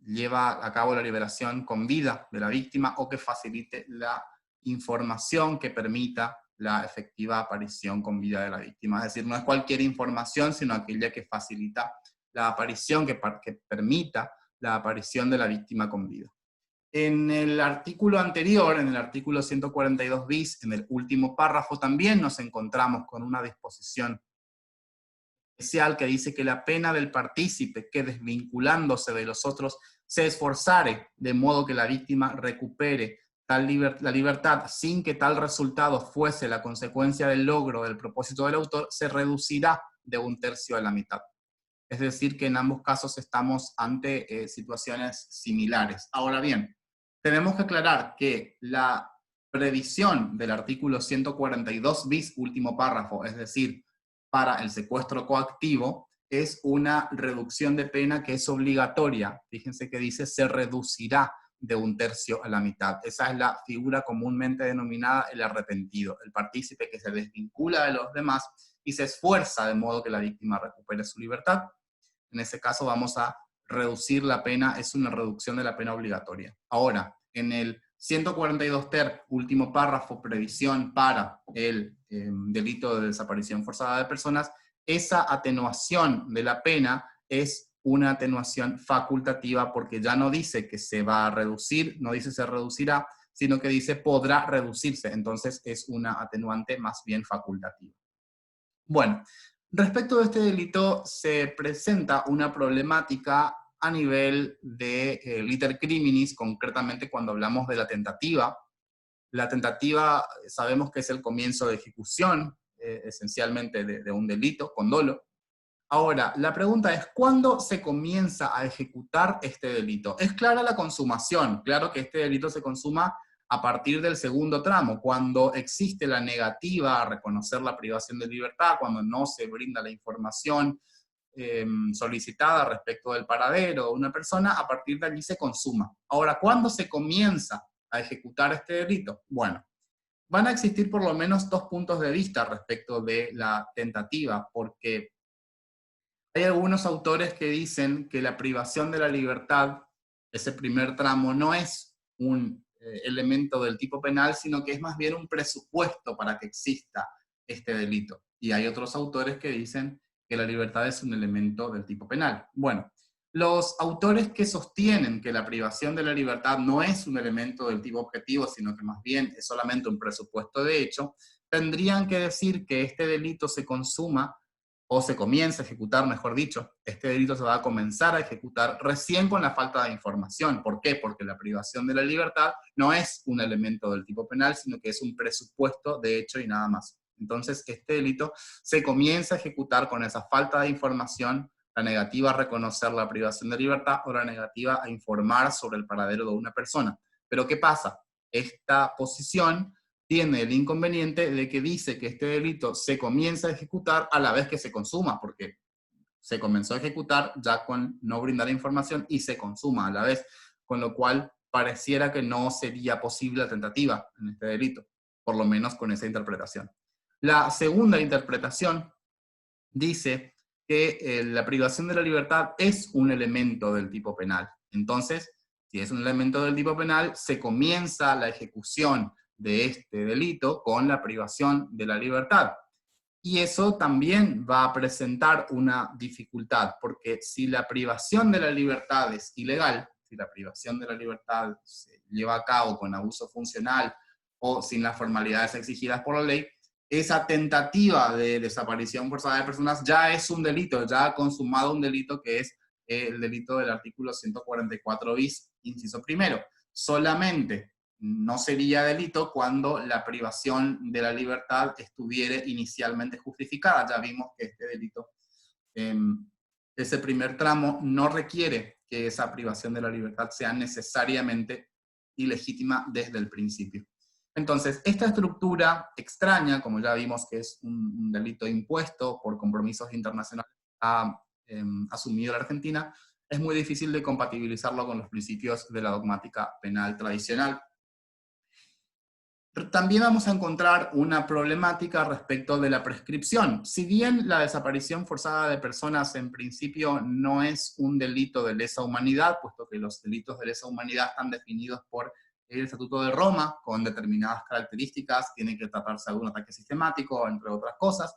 lleva a cabo la liberación con vida de la víctima o que facilite la información que permita la efectiva aparición con vida de la víctima. Es decir, no es cualquier información, sino aquella que facilita la aparición, que permita la aparición de la víctima con vida. En el artículo anterior, en el artículo 142 bis, en el último párrafo, también nos encontramos con una disposición especial que dice que la pena del partícipe que desvinculándose de los otros se esforzare de modo que la víctima recupere la libertad sin que tal resultado fuese la consecuencia del logro del propósito del autor, se reducirá de 1/3 a la mitad. Es decir, que en ambos casos estamos ante situaciones similares. Ahora bien, tenemos que aclarar que la previsión del artículo 142 bis, último párrafo, es decir, para el secuestro coactivo, es una reducción de pena que es obligatoria. Fíjense que dice se reducirá de 1/3 a la mitad. Esa es la figura comúnmente denominada el arrepentido, el partícipe que se desvincula de los demás y se esfuerza de modo que la víctima recupere su libertad. En ese caso vamos a reducir la pena, es una reducción de la pena obligatoria. Ahora, en el 142 ter, último párrafo, previsión para el delito de desaparición forzada de personas, esa atenuación de la pena es una atenuación facultativa porque ya no dice que se va a reducir, no dice se reducirá, sino que dice podrá reducirse. Entonces es una atenuante más bien facultativa. Bueno, respecto de este delito se presenta una problemática a nivel de liter criminis, concretamente cuando hablamos de la tentativa. La tentativa sabemos que es el comienzo de ejecución, esencialmente de un delito, con dolo. Ahora, la pregunta es, ¿cuándo se comienza a ejecutar este delito? Es clara la consumación, claro que este delito se consuma a partir del segundo tramo, cuando existe la negativa a reconocer la privación de libertad, cuando no se brinda la información solicitada respecto del paradero de una persona, a partir de allí se consuma. Ahora, ¿cuándo se comienza a ejecutar este delito? Bueno, van a existir por lo menos dos puntos de vista respecto de la tentativa, porque hay algunos autores que dicen que la privación de la libertad, ese primer tramo, no es un elemento del tipo penal, sino que es más bien un presupuesto para que exista este delito. Y hay otros autores que dicen que la libertad es un elemento del tipo penal. Bueno, los autores que sostienen que la privación de la libertad no es un elemento del tipo objetivo, sino que más bien es solamente un presupuesto de hecho, tendrían que decir que este delito se consuma o se comienza a ejecutar, mejor dicho, este delito se va a comenzar a ejecutar recién con la falta de información. ¿Por qué? Porque la privación de la libertad no es un elemento del tipo penal, sino que es un presupuesto de hecho y nada más. Entonces, este delito se comienza a ejecutar con esa falta de información, la negativa a reconocer la privación de libertad o la negativa a informar sobre el paradero de una persona. Pero ¿qué pasa? Esta posición tiene el inconveniente de que dice que este delito se comienza a ejecutar a la vez que se consuma, porque se comenzó a ejecutar ya con no brindar información y se consuma a la vez, con lo cual pareciera que no sería posible la tentativa en este delito, por lo menos con esa interpretación. La segunda interpretación dice que la privación de la libertad es un elemento del tipo penal. Entonces, si es un elemento del tipo penal, se comienza la ejecución de este delito con la privación de la libertad. Y eso también va a presentar una dificultad, porque si la privación de la libertad es ilegal, si la privación de la libertad se lleva a cabo con abuso funcional o sin las formalidades exigidas por la ley, esa tentativa de desaparición forzada de personas ya es un delito, ya ha consumado un delito que es el delito del artículo 144 bis, inciso primero. Solamente no sería delito cuando la privación de la libertad estuviera inicialmente justificada. Ya vimos que este delito, ese primer tramo, no requiere que esa privación de la libertad sea necesariamente ilegítima desde el principio. Entonces, esta estructura extraña, como ya vimos que es un delito impuesto por compromisos internacionales ha asumido la Argentina, es muy difícil de compatibilizarlo con los principios de la dogmática penal tradicional. También vamos a encontrar una problemática respecto de la prescripción. Si bien la desaparición forzada de personas en principio no es un delito de lesa humanidad, puesto que los delitos de lesa humanidad están definidos por el Estatuto de Roma, con determinadas características, tiene que tratarse de un ataque sistemático, entre otras cosas.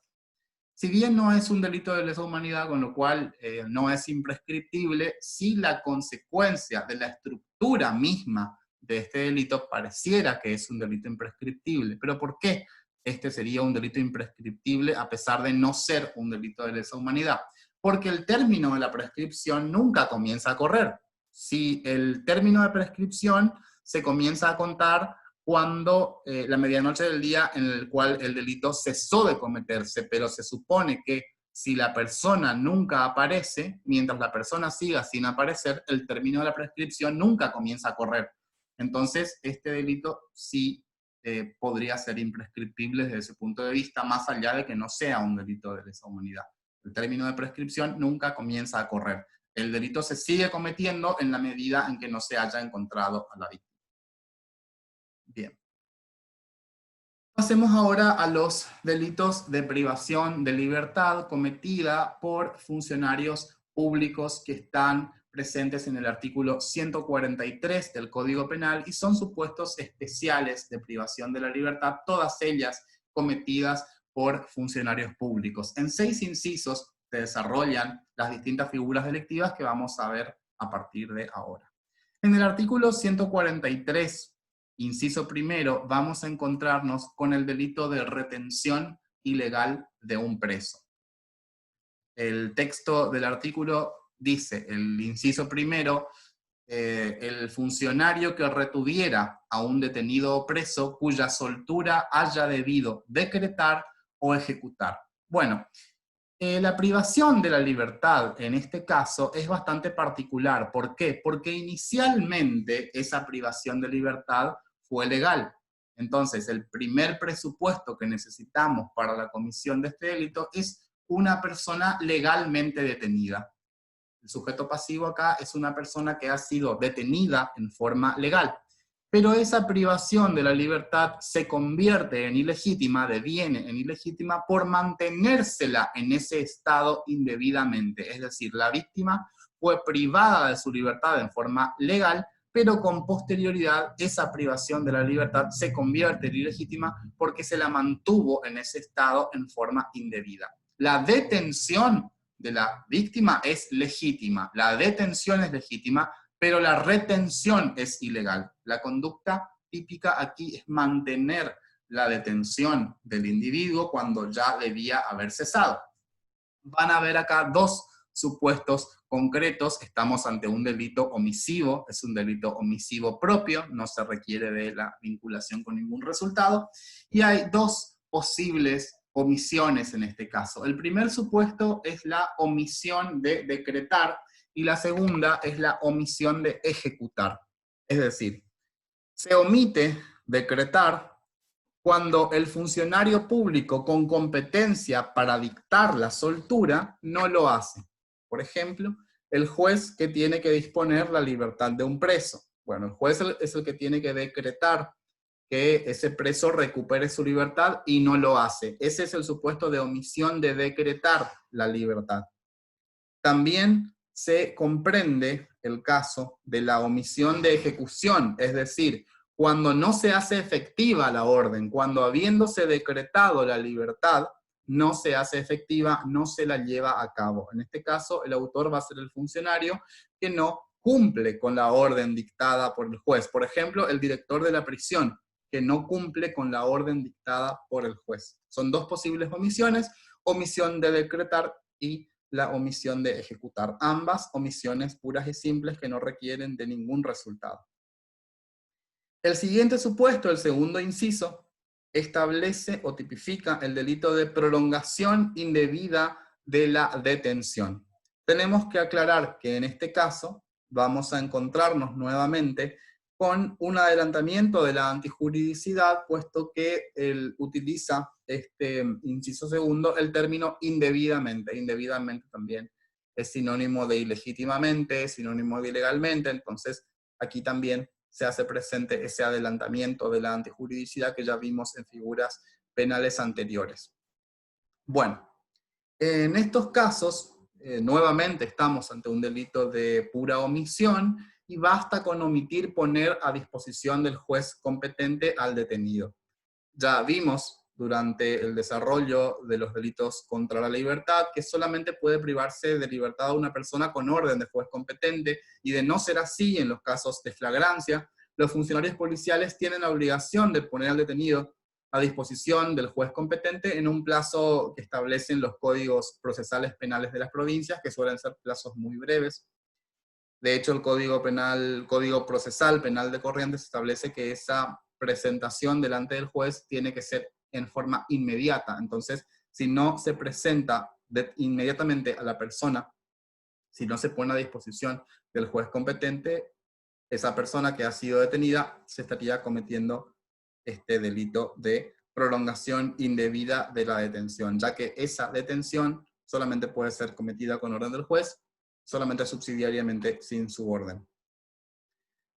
Si bien no es un delito de lesa humanidad, con lo cual no es imprescriptible, sí la consecuencia de la estructura misma de este delito pareciera que es un delito imprescriptible. ¿Pero por qué este sería un delito imprescriptible a pesar de no ser un delito de lesa humanidad? Porque el término de la prescripción nunca comienza a correr. Si el término de prescripción se comienza a contar cuando la medianoche del día en el cual el delito cesó de cometerse, pero se supone que si la persona nunca aparece, mientras la persona siga sin aparecer, el término de la prescripción nunca comienza a correr. Entonces, este delito sí podría ser imprescriptible desde ese punto de vista, más allá de que no sea un delito de lesa humanidad. El término de prescripción nunca comienza a correr. El delito se sigue cometiendo en la medida en que no se haya encontrado a la víctima. Bien. Pasemos ahora a los delitos de privación de libertad cometida por funcionarios públicos que están presentes en el artículo 143 del Código Penal y son supuestos especiales de privación de la libertad, todas ellas cometidas por funcionarios públicos. En 6 incisos se desarrollan las distintas figuras delictivas que vamos a ver a partir de ahora. En el artículo 143, inciso primero, vamos a encontrarnos con el delito de retención ilegal de un preso. El texto del artículo dice, el inciso primero, el funcionario que retuviera a un detenido o preso cuya soltura haya debido decretar o ejecutar. Bueno, la privación de la libertad en este caso es bastante particular. ¿Por qué? Porque inicialmente esa privación de libertad fue legal. Entonces, el primer presupuesto que necesitamos para la comisión de este delito es una persona legalmente detenida. El sujeto pasivo acá es una persona que ha sido detenida en forma legal. Pero esa privación de la libertad se convierte en ilegítima, deviene en ilegítima por mantenérsela en ese estado indebidamente. Es decir, la víctima fue privada de su libertad en forma legal, pero con posterioridad esa privación de la libertad se convierte en ilegítima porque se la mantuvo en ese estado en forma indebida. La detención de la víctima es legítima, la detención es legítima, pero la retención es ilegal. La conducta típica aquí es mantener la detención del individuo cuando ya debía haber cesado. Van a ver acá 2 supuestos concretos. Estamos ante un delito omisivo, es un delito omisivo propio, no se requiere de la vinculación con ningún resultado, y hay 2 posibles omisiones en este caso. El primer supuesto es la omisión de decretar, y la segunda es la omisión de ejecutar. Es decir, se omite decretar cuando el funcionario público con competencia para dictar la soltura no lo hace. Por ejemplo, el juez que tiene que disponer la libertad de un preso. Bueno, el juez es el que tiene que decretar que ese preso recupere su libertad y no lo hace. Ese es el supuesto de omisión de decretar la libertad. También se comprende el caso de la omisión de ejecución, es decir, cuando no se hace efectiva la orden, cuando habiéndose decretado la libertad, no se hace efectiva, no se la lleva a cabo. En este caso, el autor va a ser el funcionario que no cumple con la orden dictada por el juez. Por ejemplo, el director de la prisión, que no cumple con la orden dictada por el juez. Son 2 posibles omisiones, omisión de decretar y la omisión de ejecutar. Ambas omisiones puras y simples que no requieren de ningún resultado. El siguiente supuesto, el segundo inciso, establece o tipifica el delito de prolongación indebida de la detención. Tenemos que aclarar que en este caso vamos a encontrarnos nuevamente con un adelantamiento de la antijuridicidad, puesto que él utiliza este inciso segundo el término indebidamente. Indebidamente también es sinónimo de ilegítimamente, es sinónimo de ilegalmente, entonces aquí también se hace presente ese adelantamiento de la antijuridicidad que ya vimos en figuras penales anteriores. Bueno, en estos casos, nuevamente estamos ante un delito de pura omisión y basta con omitir poner a disposición del juez competente al detenido. Ya vimos durante el desarrollo de los delitos contra la libertad que solamente puede privarse de libertad a una persona con orden de juez competente, y de no ser así en los casos de flagrancia, los funcionarios policiales tienen la obligación de poner al detenido a disposición del juez competente en un plazo que establecen los códigos procesales penales de las provincias, que suelen ser plazos muy breves. De hecho, el Código Procesal Penal de Corrientes establece que esa presentación delante del juez tiene que ser en forma inmediata. Entonces, si no se presenta inmediatamente a la persona, si no se pone a disposición del juez competente, esa persona que ha sido detenida se estaría cometiendo este delito de prolongación indebida de la detención, ya que esa detención solamente puede ser cometida con orden del juez solamente subsidiariamente sin su orden.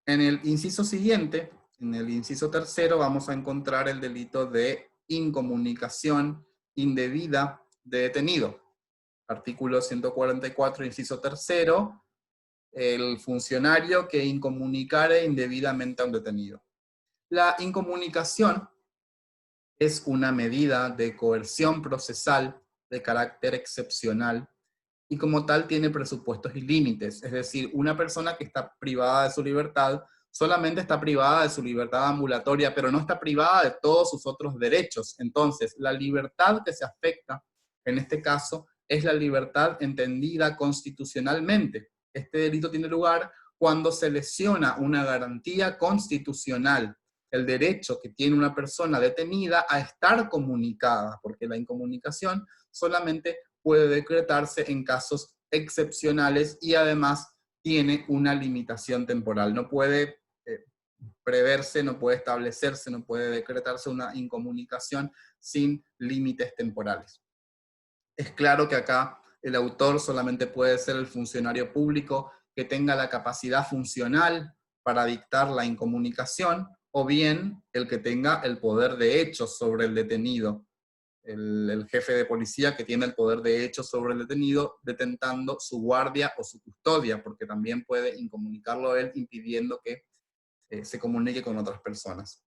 En el inciso siguiente, en el inciso tercero, vamos a encontrar el delito de incomunicación indebida de detenido. Artículo 144, inciso tercero, el funcionario que incomunicare indebidamente a un detenido. La incomunicación es una medida de coerción procesal de carácter excepcional y como tal tiene presupuestos y límites. Es decir, una persona que está privada de su libertad solamente está privada de su libertad ambulatoria, pero no está privada de todos sus otros derechos. Entonces, la libertad que se afecta, en este caso, es la libertad entendida constitucionalmente. Este delito tiene lugar cuando se lesiona una garantía constitucional, el derecho que tiene una persona detenida a estar comunicada, porque la incomunicación solamente puede decretarse en casos excepcionales y además tiene una limitación temporal. No puede preverse, no puede establecerse, no puede decretarse una incomunicación sin límites temporales. Es claro que acá el autor solamente puede ser el funcionario público que tenga la capacidad funcional para dictar la incomunicación, o bien el que tenga el poder de hecho sobre el detenido, el jefe de policía que tiene el poder de hecho sobre el detenido, detentando su guardia o su custodia, porque también puede incomunicarlo él impidiendo que se comunique con otras personas.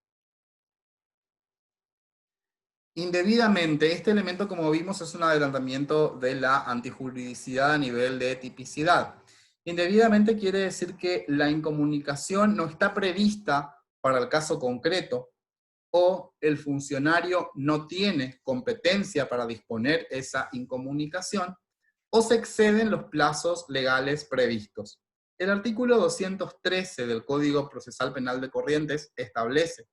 Indebidamente, este elemento, como vimos, es un adelantamiento de la antijuridicidad a nivel de tipicidad. Indebidamente quiere decir que la incomunicación no está prevista para el caso concreto, o el funcionario no tiene competencia para disponer esa incomunicación, o se exceden los plazos legales previstos. El artículo 213 del Código Procesal Penal de Corrientes establece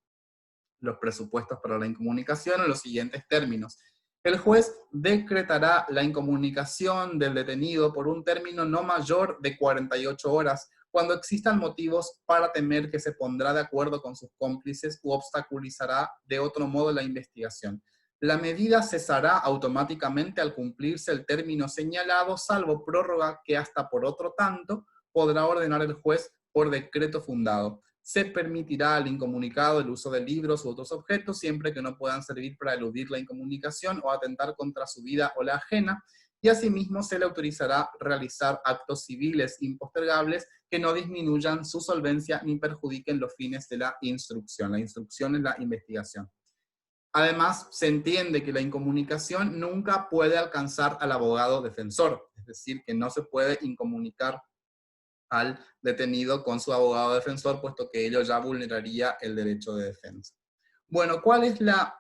los presupuestos para la incomunicación en los siguientes términos. El juez decretará la incomunicación del detenido por un término no mayor de 48 horas cuando existan motivos para temer que se pondrá de acuerdo con sus cómplices u obstaculizará de otro modo la investigación. La medida cesará automáticamente al cumplirse el término señalado, salvo prórroga que hasta por otro tanto podrá ordenar el juez por decreto fundado. Se permitirá al incomunicado el uso de libros u otros objetos siempre que no puedan servir para eludir la incomunicación o atentar contra su vida o la ajena, y asimismo se le autorizará realizar actos civiles impostergables que no disminuyan su solvencia ni perjudiquen los fines de la instrucción. La instrucción es la investigación. Además, se entiende que la incomunicación nunca puede alcanzar al abogado defensor, es decir, que no se puede incomunicar al detenido con su abogado defensor, puesto que ello ya vulneraría el derecho de defensa. Bueno, ¿cuál es la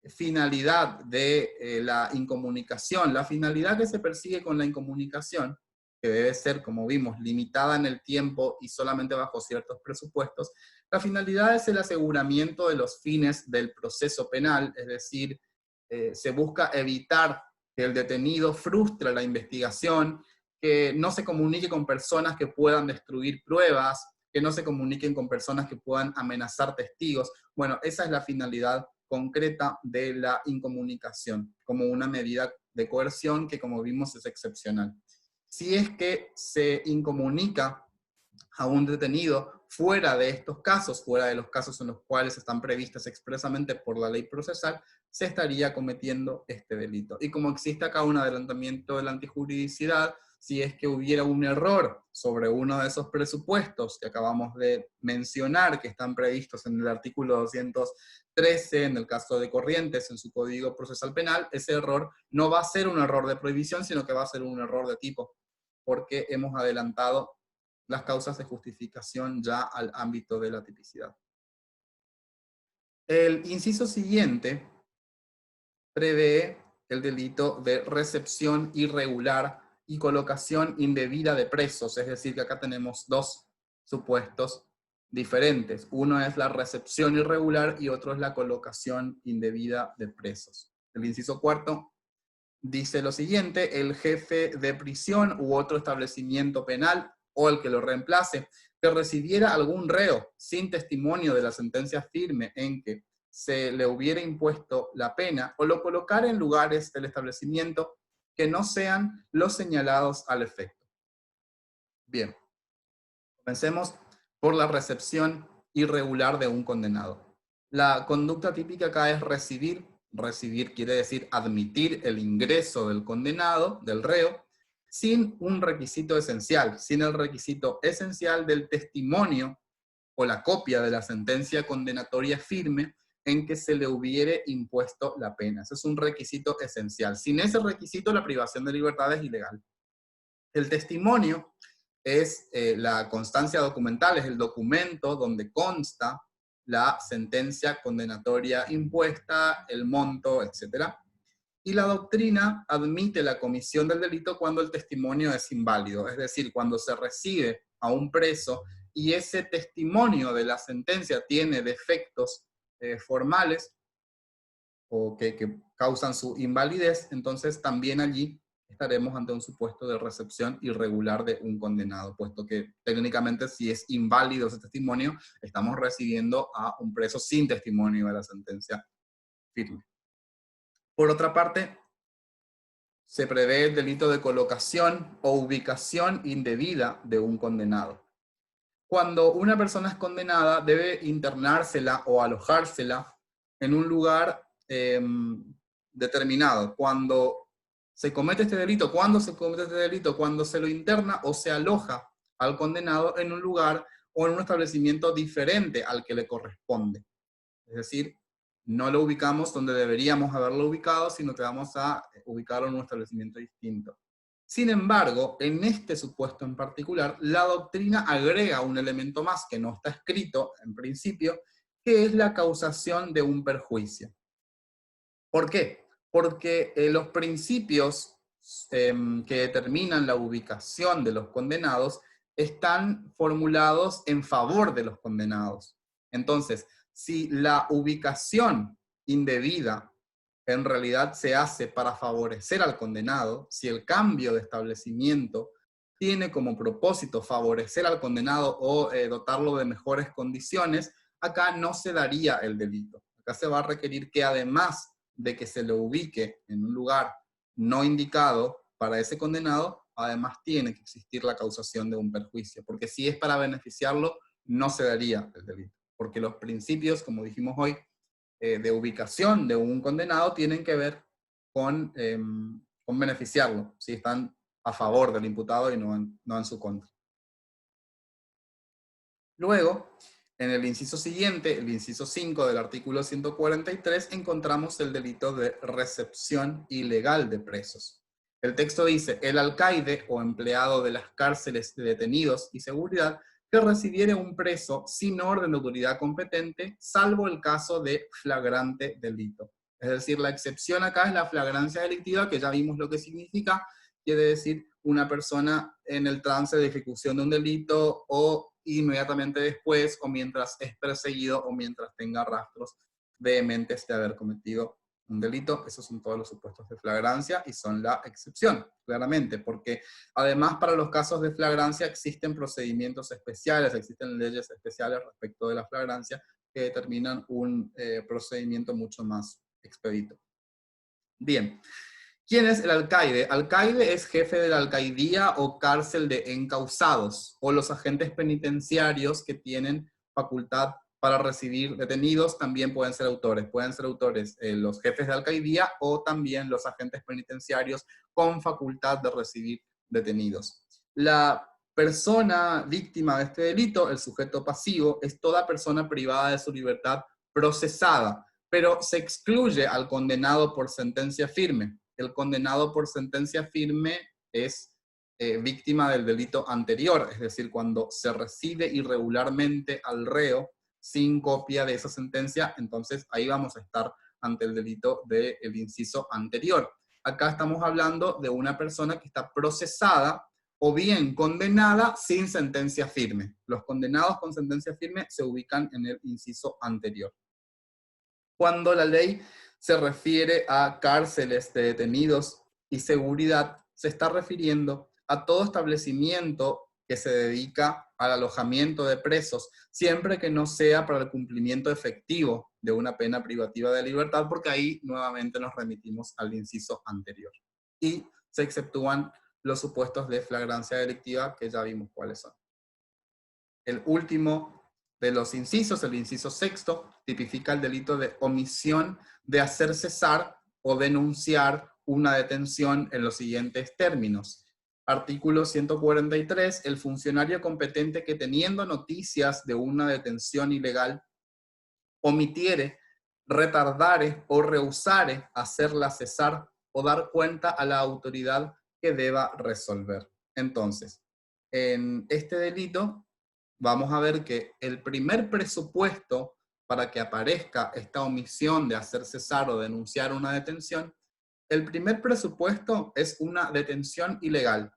finalidad de la incomunicación? La finalidad que se persigue con la incomunicación, que debe ser, como vimos, limitada en el tiempo y solamente bajo ciertos presupuestos, la finalidad es el aseguramiento de los fines del proceso penal, es decir, se busca evitar que el detenido frustre la investigación, que no se comunique con personas que puedan destruir pruebas, que no se comuniquen con personas que puedan amenazar testigos. Bueno, esa es la finalidad concreta de la incomunicación, como una medida de coerción que, como vimos, es excepcional. Si es que se incomunica a un detenido fuera de estos casos, fuera de los casos en los cuales están previstas expresamente por la ley procesal, se estaría cometiendo este delito. Y como existe acá un adelantamiento de la antijuridicidad, si es que hubiera un error sobre uno de esos presupuestos que acabamos de mencionar, que están previstos en el artículo 213, en el caso de Corrientes, en su Código Procesal Penal, ese error no va a ser un error de prohibición, sino que va a ser un error de tipo, porque hemos adelantado las causas de justificación ya al ámbito de la tipicidad. El inciso siguiente prevé el delito de recepción irregular y colocación indebida de presos, es decir, que acá tenemos dos supuestos diferentes. Uno es la recepción irregular y otro es la colocación indebida de presos. El inciso cuarto dice lo siguiente: el jefe de prisión u otro establecimiento penal o el que lo reemplace, que recibiera algún reo sin testimonio de la sentencia firme en que se le hubiera impuesto la pena, o lo colocara en lugares del establecimiento que no sean los señalados al efecto. Bien, comencemos por la recepción irregular de un condenado. La conducta típica acá es recibir. Recibir quiere decir admitir el ingreso del condenado, del reo, sin un requisito esencial, sin el requisito esencial del testimonio o la copia de la sentencia condenatoria firme en que se le hubiere impuesto la pena. Ese es un requisito esencial. Sin ese requisito, la privación de libertad es ilegal. El testimonio es la constancia documental, es el documento donde consta la sentencia condenatoria impuesta, el monto, etc. Y la doctrina admite la comisión del delito cuando el testimonio es inválido, es decir, cuando se recibe a un preso y ese testimonio de la sentencia tiene defectos formales o que causan su invalidez, entonces también allí estaremos ante un supuesto de recepción irregular de un condenado, puesto que técnicamente si es inválido ese testimonio, estamos recibiendo a un preso sin testimonio de la sentencia firme. Por otra parte, se prevé el delito de colocación o ubicación indebida de un condenado. Cuando una persona es condenada, debe internársela o alojársela en un lugar determinado. Cuando se comete este delito, cuando se lo interna o se aloja al condenado en un lugar o en un establecimiento diferente al que le corresponde. Es decir, no lo ubicamos donde deberíamos haberlo ubicado, sino que vamos a ubicarlo en un establecimiento distinto. Sin embargo, en este supuesto en particular, la doctrina agrega un elemento más que no está escrito en principio, que es la causación de un perjuicio. ¿Por qué? Porque los principios que determinan la ubicación de los condenados están formulados en favor de los condenados. Entonces, si la ubicación indebida en realidad se hace para favorecer al condenado, si el cambio de establecimiento tiene como propósito favorecer al condenado o dotarlo de mejores condiciones, acá no se daría el delito. Acá se va a requerir que además de que se lo ubique en un lugar no indicado para ese condenado, además tiene que existir la causación de un perjuicio, porque si es para beneficiarlo, no se daría el delito, porque los principios, como dijimos hoy, de ubicación de un condenado tienen que ver con beneficiarlo, si están a favor del imputado y no en su contra. Luego, en el inciso siguiente, el inciso 5 del artículo 143, encontramos el delito de recepción ilegal de presos. El texto dice, el alcaide o empleado de las cárceles de detenidos y seguridad que recibiere un preso sin orden de autoridad competente, salvo el caso de flagrante delito. Es decir, la excepción acá es la flagrancia delictiva, que ya vimos lo que significa, quiere decir una persona en el trance de ejecución de un delito o inmediatamente después o mientras es perseguido o mientras tenga rastros vehementes de haber cometido un delito. Esos son todos los supuestos de flagrancia y son la excepción, claramente, porque además para los casos de flagrancia existen procedimientos especiales, existen leyes especiales respecto de la flagrancia que determinan un procedimiento mucho más expedito. Bien. ¿Quién es el alcaide? Alcaide es jefe de la alcaidía o cárcel de encausados, o los agentes penitenciarios que tienen facultad para recibir detenidos también pueden ser autores. Pueden ser autores los jefes de alcaidía o también los agentes penitenciarios con facultad de recibir detenidos. La persona víctima de este delito, el sujeto pasivo, es toda persona privada de su libertad procesada, pero se excluye al condenado por sentencia firme. El condenado por sentencia firme es víctima del delito anterior, es decir, cuando se recibe irregularmente al reo sin copia de esa sentencia, entonces ahí vamos a estar ante el delito del inciso anterior. Acá estamos hablando de una persona que está procesada o bien condenada sin sentencia firme. Los condenados con sentencia firme se ubican en el inciso anterior. Cuando la ley se refiere a cárceles de detenidos y seguridad, se está refiriendo a todo establecimiento que se dedica al alojamiento de presos, siempre que no sea para el cumplimiento efectivo de una pena privativa de libertad, porque ahí nuevamente nos remitimos al inciso anterior. Y se exceptúan los supuestos de flagrancia delictiva, que ya vimos cuáles son. El último de los incisos, el inciso sexto, tipifica el delito de omisión de hacer cesar o denunciar una detención en los siguientes términos. Artículo 143, el funcionario competente que teniendo noticias de una detención ilegal omitiere, retardare o rehusare hacerla cesar o dar cuenta a la autoridad que deba resolver. Entonces, en este delito vamos a ver que el primer presupuesto para que aparezca esta omisión de hacer cesar o denunciar una detención, el primer presupuesto es una detención ilegal.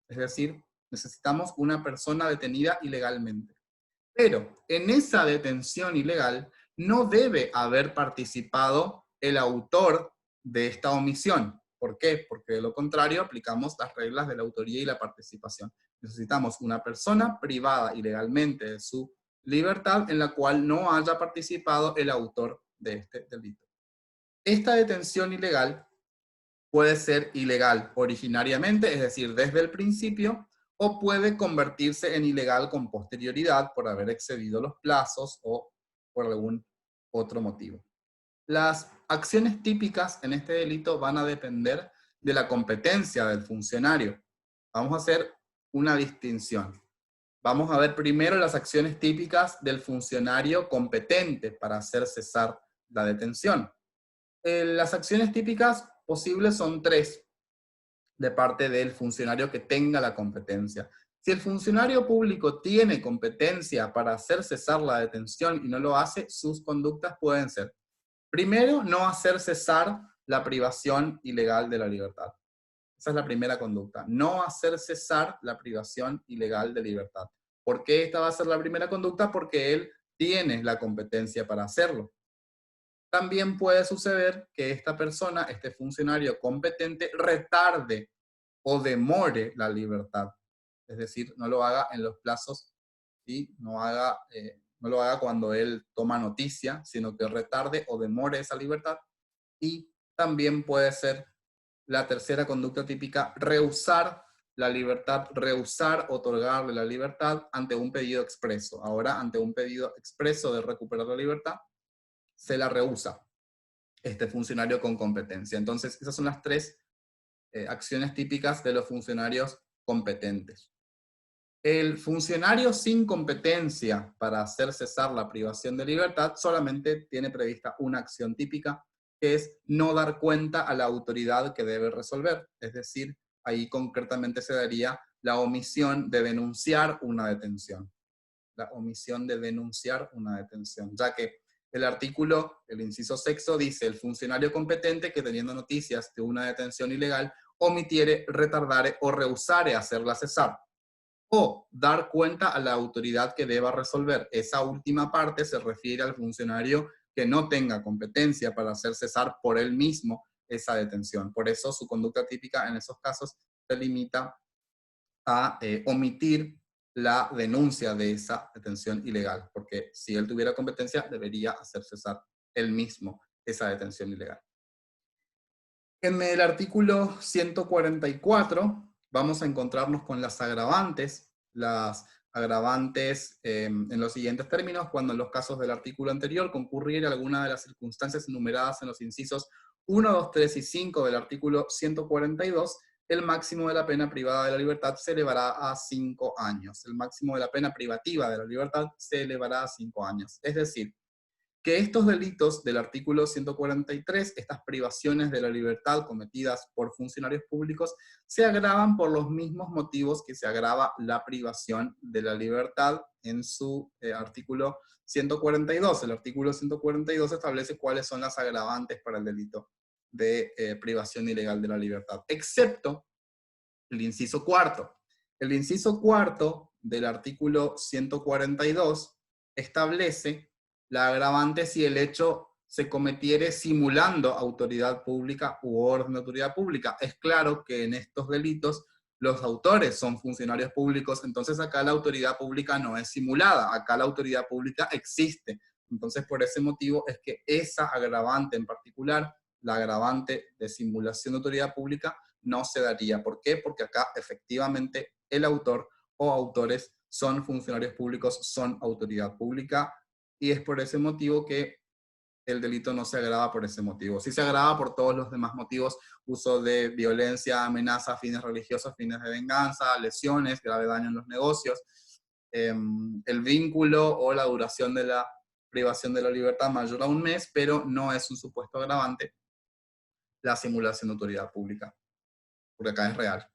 Es decir, necesitamos una persona detenida ilegalmente. Pero en esa detención ilegal no debe haber participado el autor de esta omisión. ¿Por qué? Porque de lo contrario aplicamos las reglas de la autoría y la participación. Necesitamos una persona privada ilegalmente de su libertad en la cual no haya participado el autor de este delito. Esta detención ilegal puede ser ilegal originariamente, es decir, desde el principio, o puede convertirse en ilegal con posterioridad por haber excedido los plazos o por algún otro motivo. Las acciones típicas en este delito van a depender de la competencia del funcionario. Vamos a hacer una distinción. Vamos a ver primero las acciones típicas del funcionario competente para hacer cesar la detención. Las acciones típicas posibles son 3 de parte del funcionario que tenga la competencia. Si el funcionario público tiene competencia para hacer cesar la detención y no lo hace, sus conductas pueden ser: primero, no hacer cesar la privación ilegal de la libertad. Esa es la primera conducta. No hacer cesar la privación ilegal de libertad. ¿Por qué esta va a ser la primera conducta? Porque él tiene la competencia para hacerlo. También puede suceder que esta persona, este funcionario competente, retarde o demore la libertad. Es decir, no lo haga en los plazos, ¿sí? No lo haga cuando él toma noticia, sino que retarde o demore esa libertad. Y también puede ser la tercera conducta típica, rehusar la libertad, rehusar otorgarle la libertad ante un pedido expreso. Ahora, ante un pedido expreso de recuperar la libertad, se la rehúsa este funcionario con competencia. Entonces, esas son las 3 acciones típicas de los funcionarios competentes. El funcionario sin competencia para hacer cesar la privación de libertad solamente tiene prevista una acción típica, que es no dar cuenta a la autoridad que debe resolver. Es decir, ahí concretamente se daría la omisión de denunciar una detención. La omisión de denunciar una detención, ya que el artículo, el inciso sexto, dice: el funcionario competente que teniendo noticias de una detención ilegal omitiere, retardare o rehusare hacerla cesar, o dar cuenta a la autoridad que deba resolver. Esa última parte se refiere al funcionario que no tenga competencia para hacer cesar por él mismo esa detención. Por eso su conducta típica en esos casos se limita a omitir la denuncia de esa detención ilegal, porque si él tuviera competencia debería hacer cesar él mismo esa detención ilegal. En el artículo 144 vamos a encontrarnos con las agravantes en los siguientes términos: cuando en los casos del artículo anterior concurriera alguna de las circunstancias enumeradas en los incisos 1, 2, 3 y 5 del artículo 142, el máximo de la pena privada de la libertad se elevará a 5 años. El máximo de la pena privativa de la libertad se elevará a 5 años. Es decir, que estos delitos del artículo 143, estas privaciones de la libertad cometidas por funcionarios públicos, se agravan por los mismos motivos que se agrava la privación de la libertad en su artículo 142. El artículo 142 establece cuáles son las agravantes para el delito de privación ilegal de la libertad, excepto el inciso cuarto. El inciso cuarto del artículo 142 establece la agravante si el hecho se cometiere simulando autoridad pública u orden de autoridad pública. Es claro que en estos delitos los autores son funcionarios públicos, entonces acá la autoridad pública no es simulada, acá la autoridad pública existe. Entonces por ese motivo es que esa agravante en particular, la agravante de simulación de autoridad pública, no se daría. ¿Por qué? Porque acá efectivamente el autor o autores son funcionarios públicos, son autoridad pública, y es por ese motivo que el delito no se agrava por ese motivo. Sí se agrava por todos los demás motivos: uso de violencia, amenaza, fines religiosos, fines de venganza, lesiones, grave daño en los negocios, el vínculo o la duración de la privación de la libertad mayor a un mes, pero no es un supuesto agravante la simulación de autoridad pública, porque acá es real.